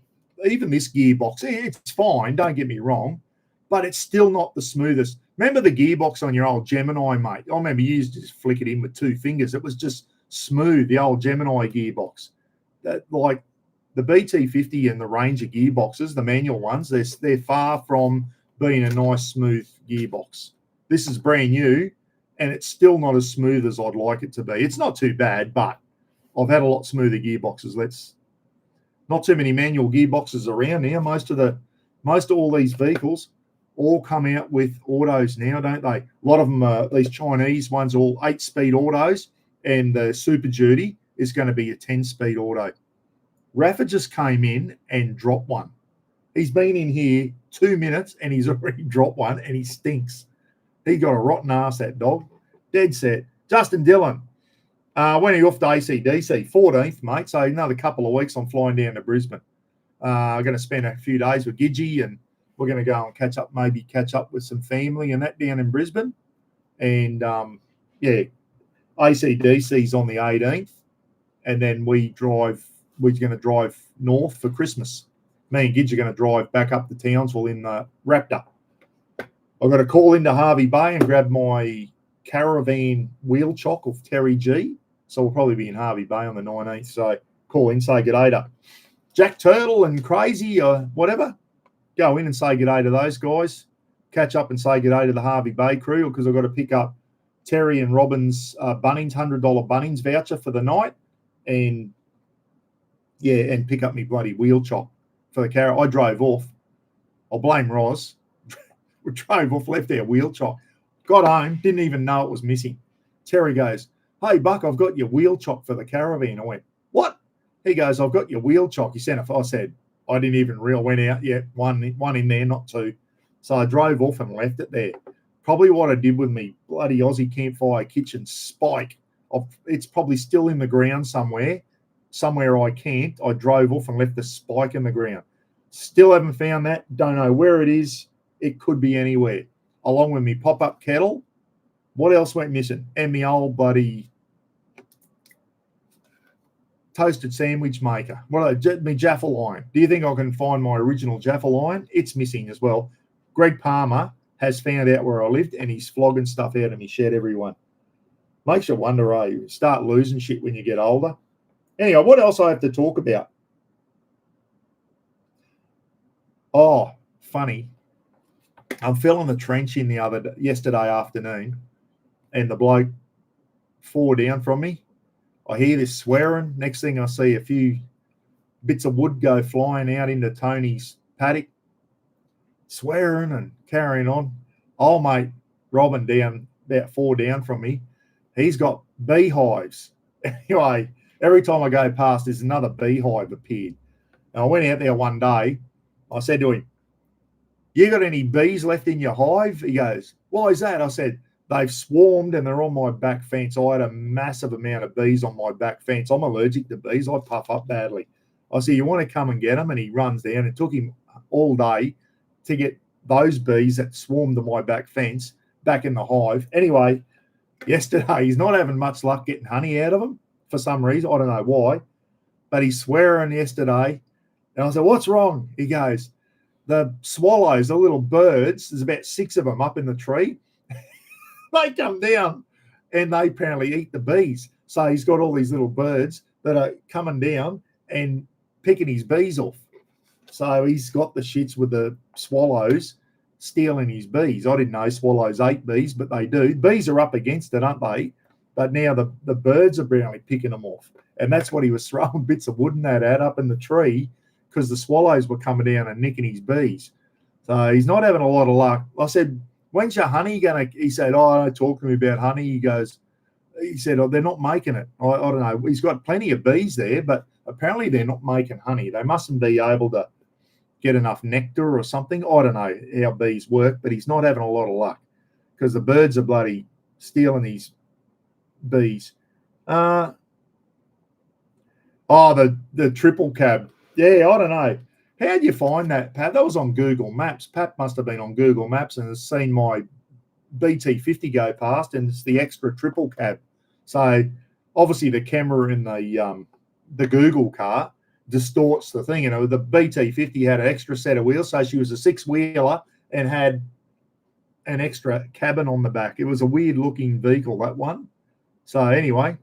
even this gearbox, it's fine, don't get me wrong, but it's still not the smoothest. Remember the gearbox on your old Gemini, mate? I remember you used to just flick it in with 2 fingers. It was just smooth, the old Gemini gearbox. That, like the BT50 and the Ranger gearboxes, the manual ones, they're far from being a nice, smooth gearbox. This is brand new, and it's still not as smooth as I'd like it to be. It's not too bad, but I've had a lot smoother gearboxes. Not too many manual gearboxes around now. Most of all these vehicles all come out with autos now, don't they? A lot of them are these Chinese ones, all 8-speed autos, and the Super Duty is going to be a 10-speed auto. Rafa just came in and dropped one. He's been in here 2 minutes and he's already dropped one, and he stinks. He got a rotten ass, that dog. Dead set. Justin Dillon. When are you off to ACDC? 14th, mate. So another couple of weeks I'm flying down to Brisbane. I'm going to spend a few days with Gidgey, and we're going to go and catch up with some family and that down in Brisbane. And, ACDC's on the 18th. And then we're going to drive north for Christmas. Me and Gidge are going to drive back up to Townsville in the Raptor. I've got to call into Harvey Bay and grab my caravan wheel chock of Terry G. So we'll probably be in Harvey Bay on the 19th. So call in, say good day to Jack Turtle and Crazy or whatever. Go in and say good day to those guys. Catch up and say good day to the Harvey Bay crew, because I've got to pick up Terry and Robin's Bunnings, $100 Bunnings voucher for the night. And pick up my bloody wheel chock for the car. I drove off. I'll blame Roz. We drove off, left our wheel chock. Got home, didn't even know it was missing. Terry goes, "Hey, Buck, I've got your wheel chock for the caravan." I went, "What?" He goes, "I've got your wheel chock." He sent it. I said, I didn't even realize. Went out, one in there, not 2. So I drove off and left it there. Probably what I did with me bloody Aussie Campfire Kitchen spike. It's probably still in the ground somewhere I camped. I drove off and left the spike in the ground. Still haven't found that. Don't know where it is. It could be anywhere. Along with me pop-up kettle. What else went missing? And me old bloody toasted sandwich maker. Me Jaffle iron. Do you think I can find my original Jaffle iron? It's missing as well. Greg Palmer has found out where I lived, and he's flogging stuff out of me shed, everyone. Makes you wonder, you start losing shit when you get older. Anyway, what else I have to talk about? Oh, funny. I'm filling the trench in yesterday afternoon, and the bloke 4 down from me, I hear this swearing. Next thing I see, a few bits of wood go flying out into Tony's paddock, swearing and carrying on. Oh, mate, Robin down about 4 down from me, he's got beehives. Anyway, every time I go past, there's another beehive appeared. And I went out there one day. I said to him, "You got any bees left in your hive?" He goes, "Why is that?" I said, "They've swarmed and they're on my back fence. I had a massive amount of bees on my back fence. I'm allergic to bees. I puff up badly." I said, "You want to come and get them?" And he runs down. It took him all day to get those bees that swarmed to my back fence back in the hive. Anyway, yesterday, he's not having much luck getting honey out of them for some reason. I don't know why. But he's swearing yesterday. And I said, "What's wrong?" He goes, the swallows, the little birds, there's about 6 of them up in the tree. They come down and they apparently eat the bees. So he's got all these little birds that are coming down and picking his bees off. So he's got the shits with the swallows stealing his bees. I didn't know swallows ate bees, but they do. Bees are up against it, aren't they? But now the birds are apparently picking them off. And that's what he was throwing bits of wood and that at up in the tree, because the swallows were coming down and nicking his bees. So he's not having a lot of luck. I said, when's your honey going to? He said, oh, don't talk to me about honey. He said, oh, they're not making it. I don't know. He's got plenty of bees there, but apparently they're not making honey. They mustn't be able to get enough nectar or something. I don't know how bees work, but he's not having a lot of luck because the birds are bloody stealing his bees. The triple cab. Yeah, I don't know. How'd you find that, Pat? That was on Google Maps. Pat must have been on Google Maps and has seen my BT50 go past, and it's the extra triple cab. So obviously the camera in the Google car distorts the thing. You know, the BT50 had an extra set of wheels, so she was a 6-wheeler and had an extra cabin on the back. It was a weird looking vehicle, that one. So anyway,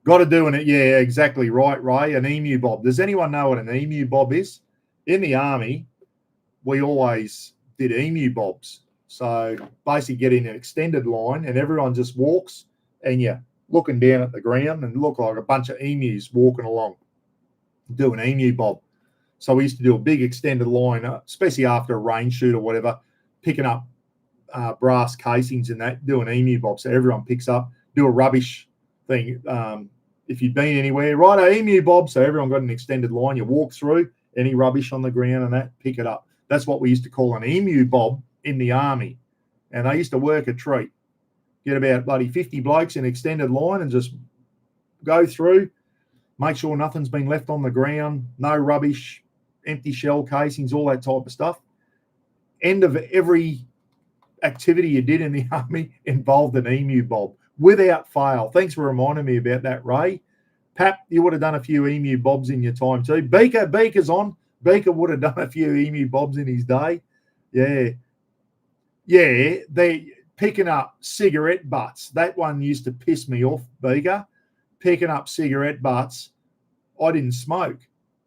got to do it. Yeah, exactly right, Ray. An emu bob. Does anyone know what an emu bob is? In the army, we always did emu bobs. So basically get in an extended line and everyone just walks and you're looking down at the ground and look like a bunch of emus walking along, do an emu bob. So we used to do a big extended line, especially after a range shoot or whatever, picking up brass casings and that, do an emu bob. So everyone picks up, do a rubbish thing. If you've been anywhere, right, emu bob. So everyone got an extended line. You walk through any rubbish on the ground and that, pick it up. That's what we used to call an emu bob in the army. And they used to work a treat. Get about bloody 50 blokes in extended line and just go through, make sure nothing's been left on the ground, no rubbish, empty shell casings, all that type of stuff. End of every activity you did in the army involved an emu bob, without fail. Thanks for reminding me about that, Ray. Pap, you would have done a few emu bobs in your time too. Beaker's on. Beaker would have done a few emu bobs in his day. Yeah. Yeah, they picking up cigarette butts. That one used to piss me off, Beaker. Picking up cigarette butts. I didn't smoke,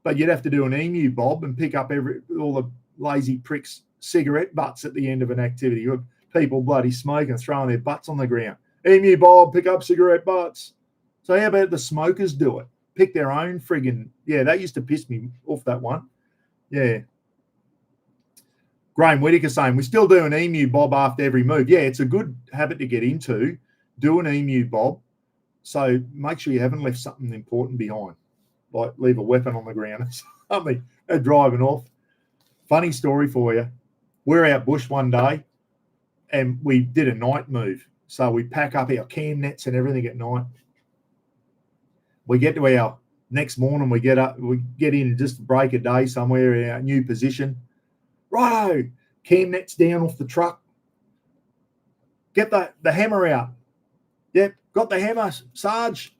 but you'd have to do an emu bob and pick up all the lazy pricks' cigarette butts at the end of an activity. People bloody smoking, throwing their butts on the ground. Emu bob, pick up cigarette butts. So how about the smokers do it? Pick their own friggin'. Yeah, that used to piss me off, that one. Yeah. Graham Whitaker saying, we still do an emu bob after every move. Yeah, it's a good habit to get into. Do an emu bob. So make sure you haven't left something important behind, like leave a weapon on the ground or something. They're driving off. Funny story for you. We're out bush one day and we did a night move. So we pack up our cam nets and everything at night. We get to our next morning, we get in just break a day somewhere in our new position. Righto, cam nets down off the truck. Get the hammer out. Yep, got the hammer, Sarge.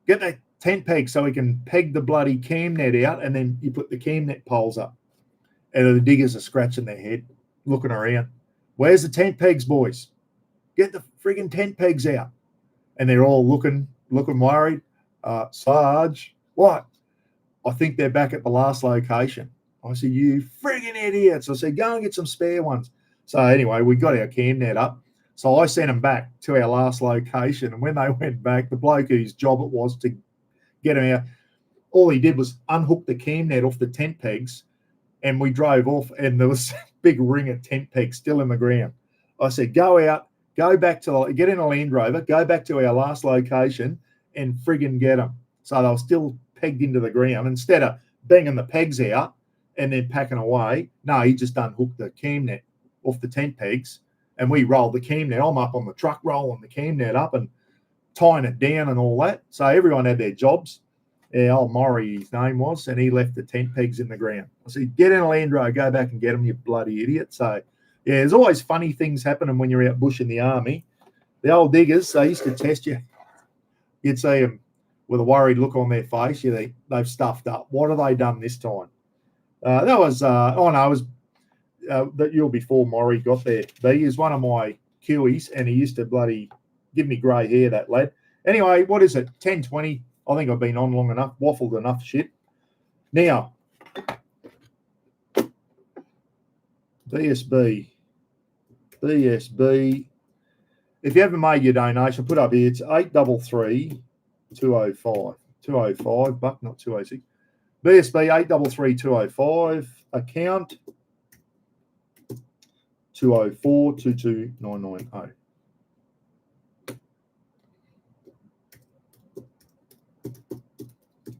Get that tent peg so we can peg the bloody cam net out, and then you put the cam net poles up. And the diggers are scratching their head, looking around. Where's the tent pegs, boys? Get the friggin' tent pegs out. And they're all looking worried. Sarge, what? I think they're back at the last location. I said, you friggin' idiots. I said, go and get some spare ones. So anyway, we got our cam net up. So I sent them back to our last location. And when they went back, the bloke whose job it was to get them out, all he did was unhook the cam net off the tent pegs. And we drove off, and there was a big ring of tent pegs still in the ground. I said, go out, go back to, get in a Land Rover, go back to our last location and friggin' get them. So they were still pegged into the ground. Instead of banging the pegs out and then packing away, no, he just unhooked the cam net off the tent pegs, and we rolled the cam net. I'm up on the truck rolling the cam net up and tying it down and all that. So everyone had their jobs. Yeah, old Maury, his name was, and he left the tent pegs in the ground. I said, get in a Land Rover, go back and get them, you bloody idiot. So, yeah, there's always funny things happening when you're out bush in the army. The old diggers, they used to test you. You'd see them with a worried look on their face. You think they've stuffed up. What have they done this time? That was, it was that year before Maury got there. He is one of my Kiwis, and he used to bloody give me grey hair, that lad. Anyway, what is it? 10:20. I think I've been on long enough, waffled enough shit. Now, BSB. If you haven't made your donation, put up here. It's 833 205. 205 buck, not 206. BSB 833 205. Account 204 22990.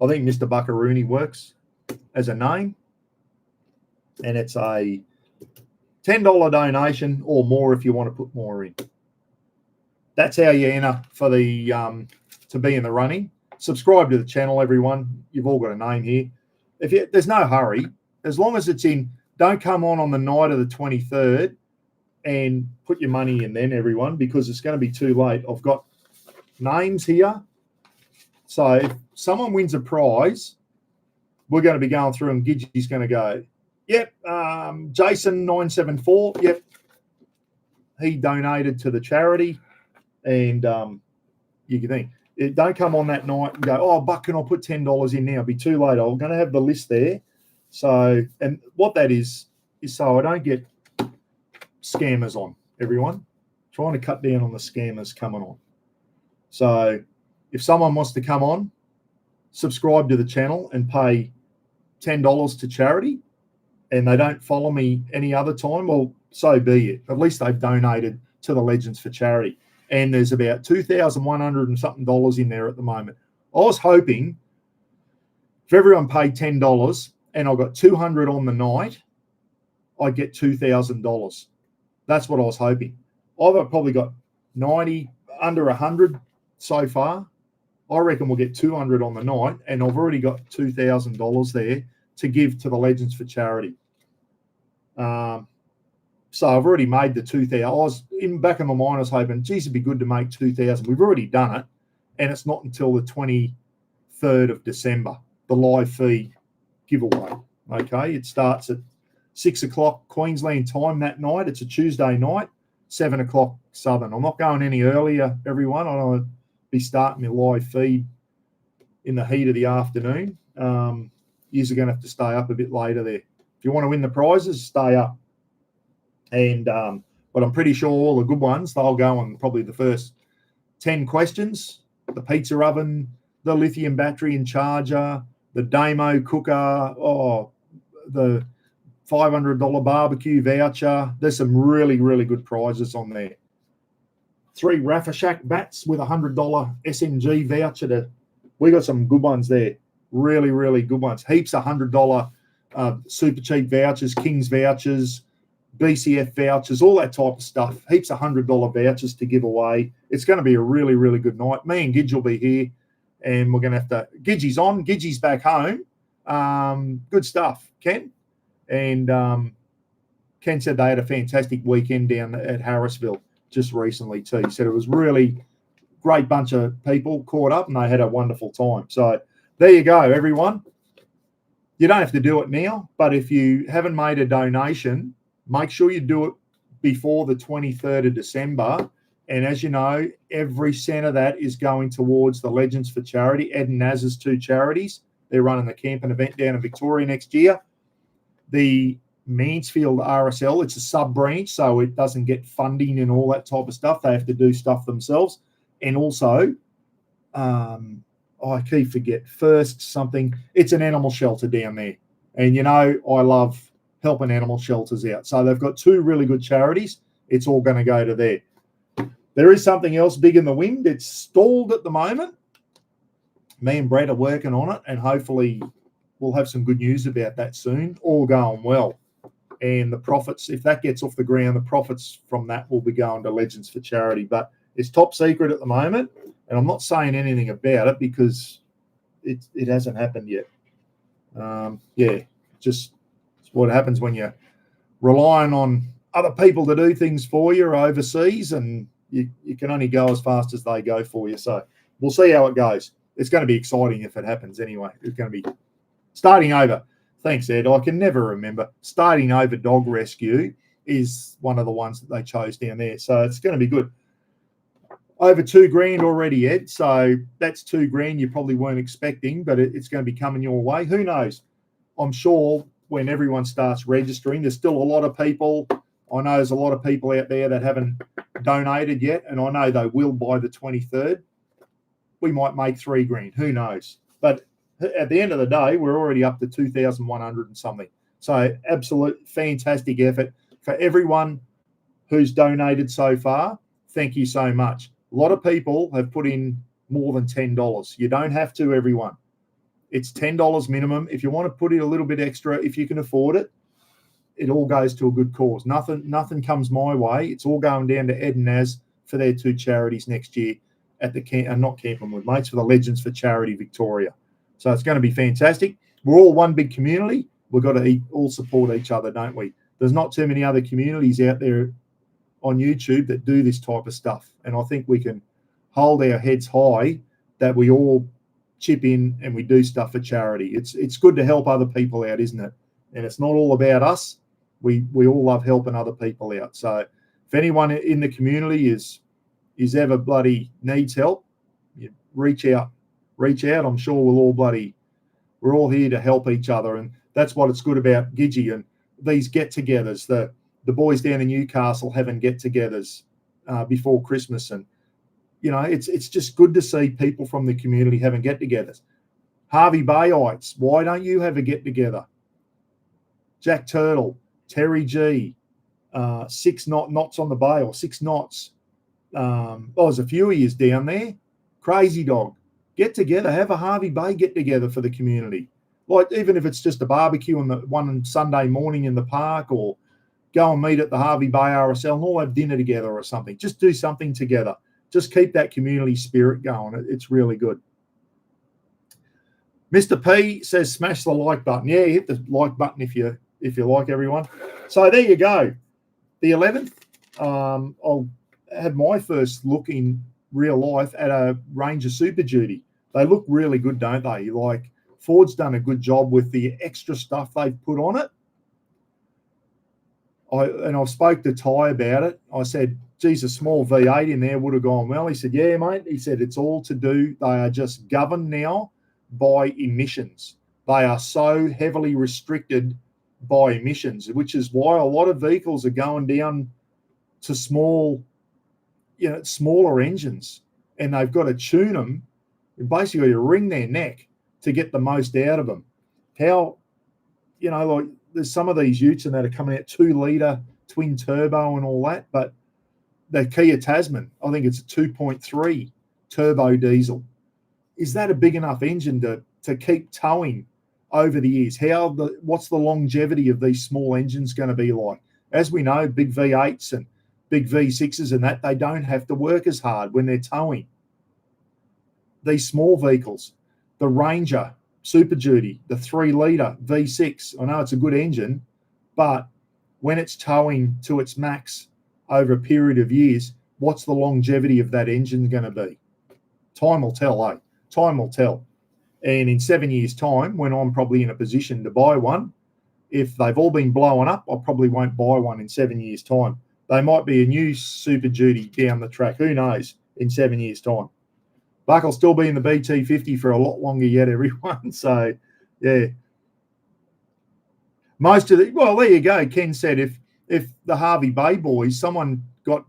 I think Mr. Buckaroony works as a name, and it's a $10 donation or more if you want to put more in. That's how you enter for the to be in the running. Subscribe to the channel, everyone. You've all got a name here. There's no hurry, as long as it's in. Don't come on the night of the 23rd and put your money in then, everyone, because it's going to be too late. I've got names here. So if someone wins a prize, we're going to be going through, and Gidgey's going to go, yep, Jason 974, yep, he donated to the charity, and you can think, don't come on that night and go, oh, Buck, can I put $10 in now? It'll be too late. I'm going to have the list there. So, and what that is so I don't get scammers on, everyone. Trying to cut down on the scammers coming on. So if someone wants to come on, subscribe to the channel and pay $10 to charity, and they don't follow me any other time, well, so be it. At least they've donated to the Legends for Charity. And there's about $2,100 and something in there at the moment. I was hoping if everyone paid $10 and I got 200 on the night, I'd get $2,000. That's what I was hoping. I've probably got 90, under 100 so far. I reckon we'll get 200 on the night, and I've already got $2,000 there to give to the Legends for Charity. So I've already made the 2,000. I was in back of my mind, I was hoping, geez, it'd be good to make 2,000. We've already done it, and it's not until the 23rd of December, the live feed giveaway. Okay, it starts at 6 o'clock Queensland time that night. It's a Tuesday night, 7 o'clock Southern. I'm not going any earlier, everyone. I don't want to be starting my live feed in the heat of the afternoon. You're going to have to stay up a bit later there. If you want to win the prizes, stay up. And but I'm pretty sure all the good ones, they'll go on probably the first 10 questions. The pizza oven, the lithium battery and charger, the Damo cooker, the $500 barbecue voucher. There's some really, really good prizes on there. 3 Rafa Shack bats with $100 SMG voucher. We got some good ones there. Really, really good ones. Heaps of $100 super cheap vouchers, Kings vouchers, BCF vouchers, all that type of stuff. Heaps of $100 vouchers to give away. It's going to be a really, really good night. Me and Gidge will be here, and we're going to have to. Gidgey's on. Gidgey's back home. Good stuff, Ken. And Ken said they had a fantastic weekend down at Harrisville just recently too. He said it was really great bunch of people caught up, and they had a wonderful time. So there you go, everyone. You don't have to do it now, but if you haven't made a donation, make sure you do it before the 23rd of December. And as you know, every cent of that is going towards the Legends for Charity, Ed and Naz's 2 charities. They're running the camping event down in Victoria next year. The Mansfield RSL, it's a sub-branch, so it doesn't get funding and all that type of stuff. They have to do stuff themselves. And also, I keep forget, First something, it's an animal shelter down there. And, you know, I love helping animal shelters out. So they've got 2 really good charities. It's all going to go to there. There is something else big in the wind. It's stalled at the moment. Me and Brett are working on it, and hopefully we'll have some good news about that soon. All going well. And the profits, if that gets off the ground, the profits from that will be going to Legends for Charity. But it's top secret at the moment, and I'm not saying anything about it because it hasn't happened yet. Just what happens when you're relying on other people to do things for you overseas, and you can only go as fast as they go for you. So we'll see how it goes. it's going to be exciting if it happens anyway. It's going to be starting over. Thanks, Ed. I can never remember. Starting over dog rescue is one of the ones that they chose down there. So it's going to be good. Over $2,000 already, Ed. So that's $2,000 you probably weren't expecting, but it's going to be coming your way. Who knows? I'm sure when everyone starts registering, there's still a lot of people. I know there's a lot of people out there that haven't donated yet, and I know they will by the 23rd. We might make $3,000. Who knows? But at the end of the day, we're already up to 2,100 and something. So absolute fantastic effort for everyone who's donated so far. Thank you so much. A lot of people have put in more than $10. You don't have to, everyone. It's $10 minimum. If you want to put in a little bit extra, if you can afford it, it all goes to a good cause. Nothing comes my way. It's all going down to Ed and Naz for their 2 charities next year at the not Camping with Mates, for the Legends for Charity Victoria. So it's going to be fantastic. We're all one big community. We've got to all support each other, don't we? There's not too many other communities out there on YouTube that do this type of stuff. And I think we can hold our heads high that we all chip in and we do stuff for charity. It's good to help other people out, isn't it? And it's not all about us. We all love helping other people out. So if anyone in the community is ever bloody needs help, you reach out. I'm sure we're all here to help each other. And that's what it's good about Gidgee and these get-togethers. The boys down in Newcastle having get-togethers before Christmas. And, you know, it's just good to see people from the community having get-togethers. Harvey Bayites, why don't you have a get-together? Jack Turtle, Terry G, 6 knots on the bay, or 6 knots. There's a few of yous down there. Crazy Dog. Get together, have a Harvey Bay get together for the community. Like, even if it's just a barbecue on the one Sunday morning in the park, or go and meet at the Harvey Bay RSL and all have dinner together or something. Just do something together. Just keep that community spirit going. It's really good. Mr. P says smash the like button. Yeah, hit the like button if you like, everyone. So there you go. The 11th, I'll have my first look in real life at a Ranger Super Duty. They look really good, don't they? Like, Ford's done a good job with the extra stuff they've put on it. I spoke to Ty about it. I said, geez, a small V8 in there would have gone well. He said, yeah, mate. He said, it's all to do. They are just governed now by emissions. They are so heavily restricted by emissions, which is why a lot of vehicles are going down to smaller engines, and they've got to tune them and basically wring their neck to get the most out of them. How, like, there's some of these utes and that are coming out 2-litre twin turbo and all that, but the Kia Tasman, I think it's a 2.3 turbo diesel. Is that a big enough engine to keep towing over the years? What's the longevity of these small engines going to be like? As we know, big V8s and big V6s and that, they don't have to work as hard when they're towing. These small vehicles, the Ranger Super Duty, the 3-litre V6, I know it's a good engine, but when it's towing to its max over a period of years, what's the longevity of that engine going to be? Time will tell, eh? Time will tell. And in 7 years' time, when I'm probably in a position to buy one, if they've all been blowing up, I probably won't buy one in 7 years' time. They might be a new Super Duty down the track. Who knows in 7 years' time? Buck will still be in the BT50 for a lot longer yet, everyone. So, yeah. Well, there you go. Ken said if the Harvey Bay boys, someone got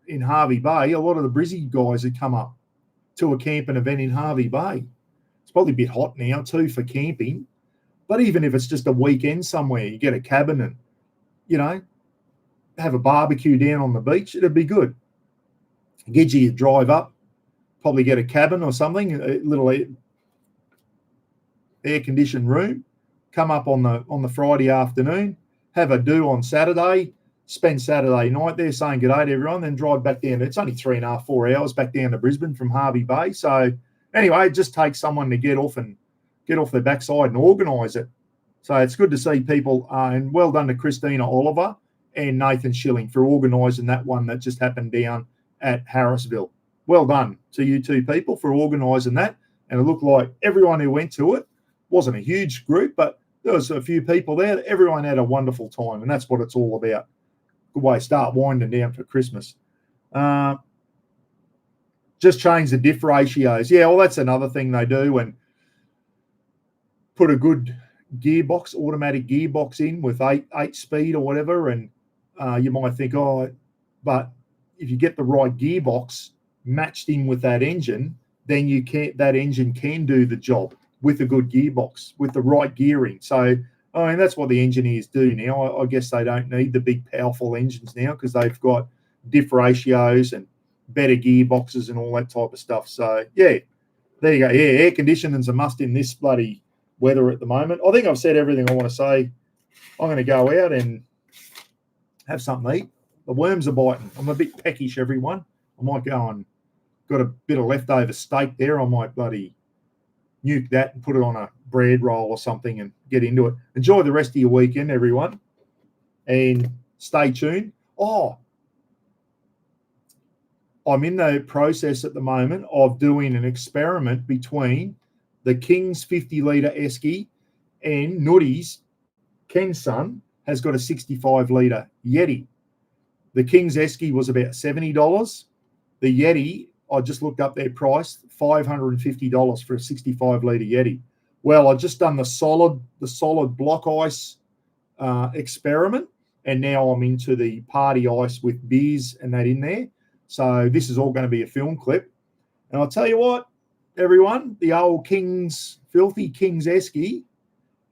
in Harvey Bay, a lot of the Brizzy guys had come up to a camping event in Harvey Bay. It's probably a bit hot now too for camping. But even if it's just a weekend somewhere, you get a cabin and, have a barbecue down on the beach, it'd be good. Gidgee, you drive up, probably get a cabin or something, a little air-conditioned room, come up on the Friday afternoon, have a do on Saturday, spend Saturday night there saying good day to everyone, then drive back down. It's only 3.5, 4 hours back down to Brisbane from Harvey Bay. So anyway, it just takes someone to get off their backside and organise it. So it's good to see people, and well done to Christina Oliver and Nathan Schilling for organising that one that just happened down at Harrisville. Well done to you two people for organising that. And it looked like everyone who went to it, wasn't a huge group, but there was a few people there. Everyone had a wonderful time, and that's what it's all about. Good way to start winding down for Christmas. Just change the diff ratios. Yeah, well, that's another thing they do, and put a good gearbox, automatic gearbox in with eight speed or whatever, and you might think, oh, but if you get the right gearbox matched in with that engine, then that engine can do the job with a good gearbox, with the right gearing. So, I mean, that's what the engineers do now. I guess they don't need the big, powerful engines now because they've got diff ratios and better gearboxes and all that type of stuff. So, yeah, there you go. Yeah, air conditioning's a must in this bloody weather at the moment. I think I've said everything I want to say. I'm going to go out and have something to eat. The worms are biting. I'm a bit peckish, everyone. I might go and got a bit of leftover steak there. I might bloody nuke that and put it on a bread roll or something and get into it. Enjoy the rest of your weekend, everyone, and stay tuned. Oh, I'm in the process at the moment of doing an experiment between the King's 50-litre Esky and Nutty's, Ken's son, has got a 65-litre Yeti. The King's Esky was about $70. The Yeti, I just looked up their price, $550 for a 65-litre Yeti. Well, I've just done the solid block ice experiment, and now I'm into the party ice with beers and that in there. So this is all going to be a film clip. And I'll tell you what, everyone, the old filthy King's Esky,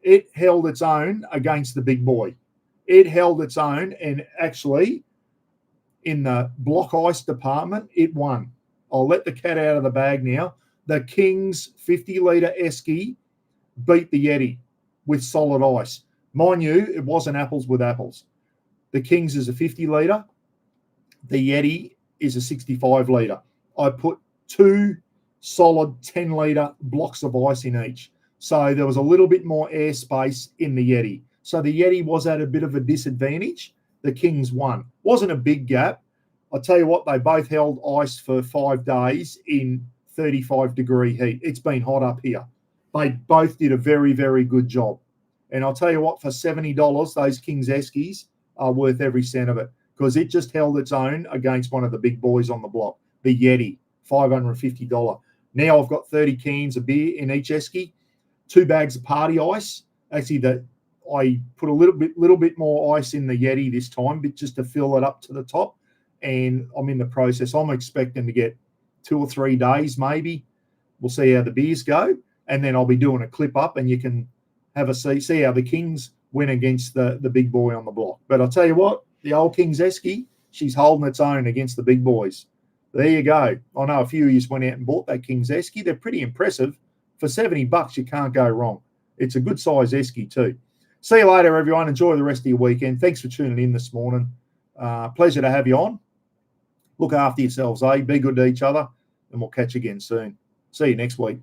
it held its own against the big boy. It held its own, and actually, in the block ice department, it won. I'll let the cat out of the bag now. The King's 50-litre Esky beat the Yeti with solid ice. Mind you, it wasn't apples with apples. The King's is a 50-litre. The Yeti is a 65-litre. I put 2 solid 10-litre blocks of ice in each. So there was a little bit more airspace in the Yeti. So the Yeti was at a bit of a disadvantage. The King's won. Wasn't a big gap. I'll tell you what, they both held ice for 5 days in 35-degree heat. It's been hot up here. They both did a very, very good job. And I'll tell you what, for $70, those King's Eskies are worth every cent of it because it just held its own against one of the big boys on the block, the Yeti, $550. Now I've got 30 cans of beer in each Esky, 2 bags of party ice. Actually, I put a little bit more ice in the Yeti this time, but just to fill it up to the top. And I'm in the process. I'm expecting to get 2 or 3 days, maybe. We'll see how the beers go. And then I'll be doing a clip up and you can have a see how the Kings win against the big boy on the block. But I'll tell you what, the old King's Esky, she's holding its own against the big boys. There you go. I know a few of you went out and bought that King's Esky. They're pretty impressive. For $70, you can't go wrong. It's a good size Esky too. See you later, everyone. Enjoy the rest of your weekend. Thanks for tuning in this morning. Pleasure to have you on. Look after yourselves, eh? Be good to each other, and we'll catch you again soon. See you next week.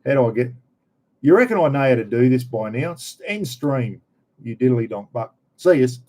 How do I get? You reckon I know how to do this by now? End stream, you diddly donk buck. See yous.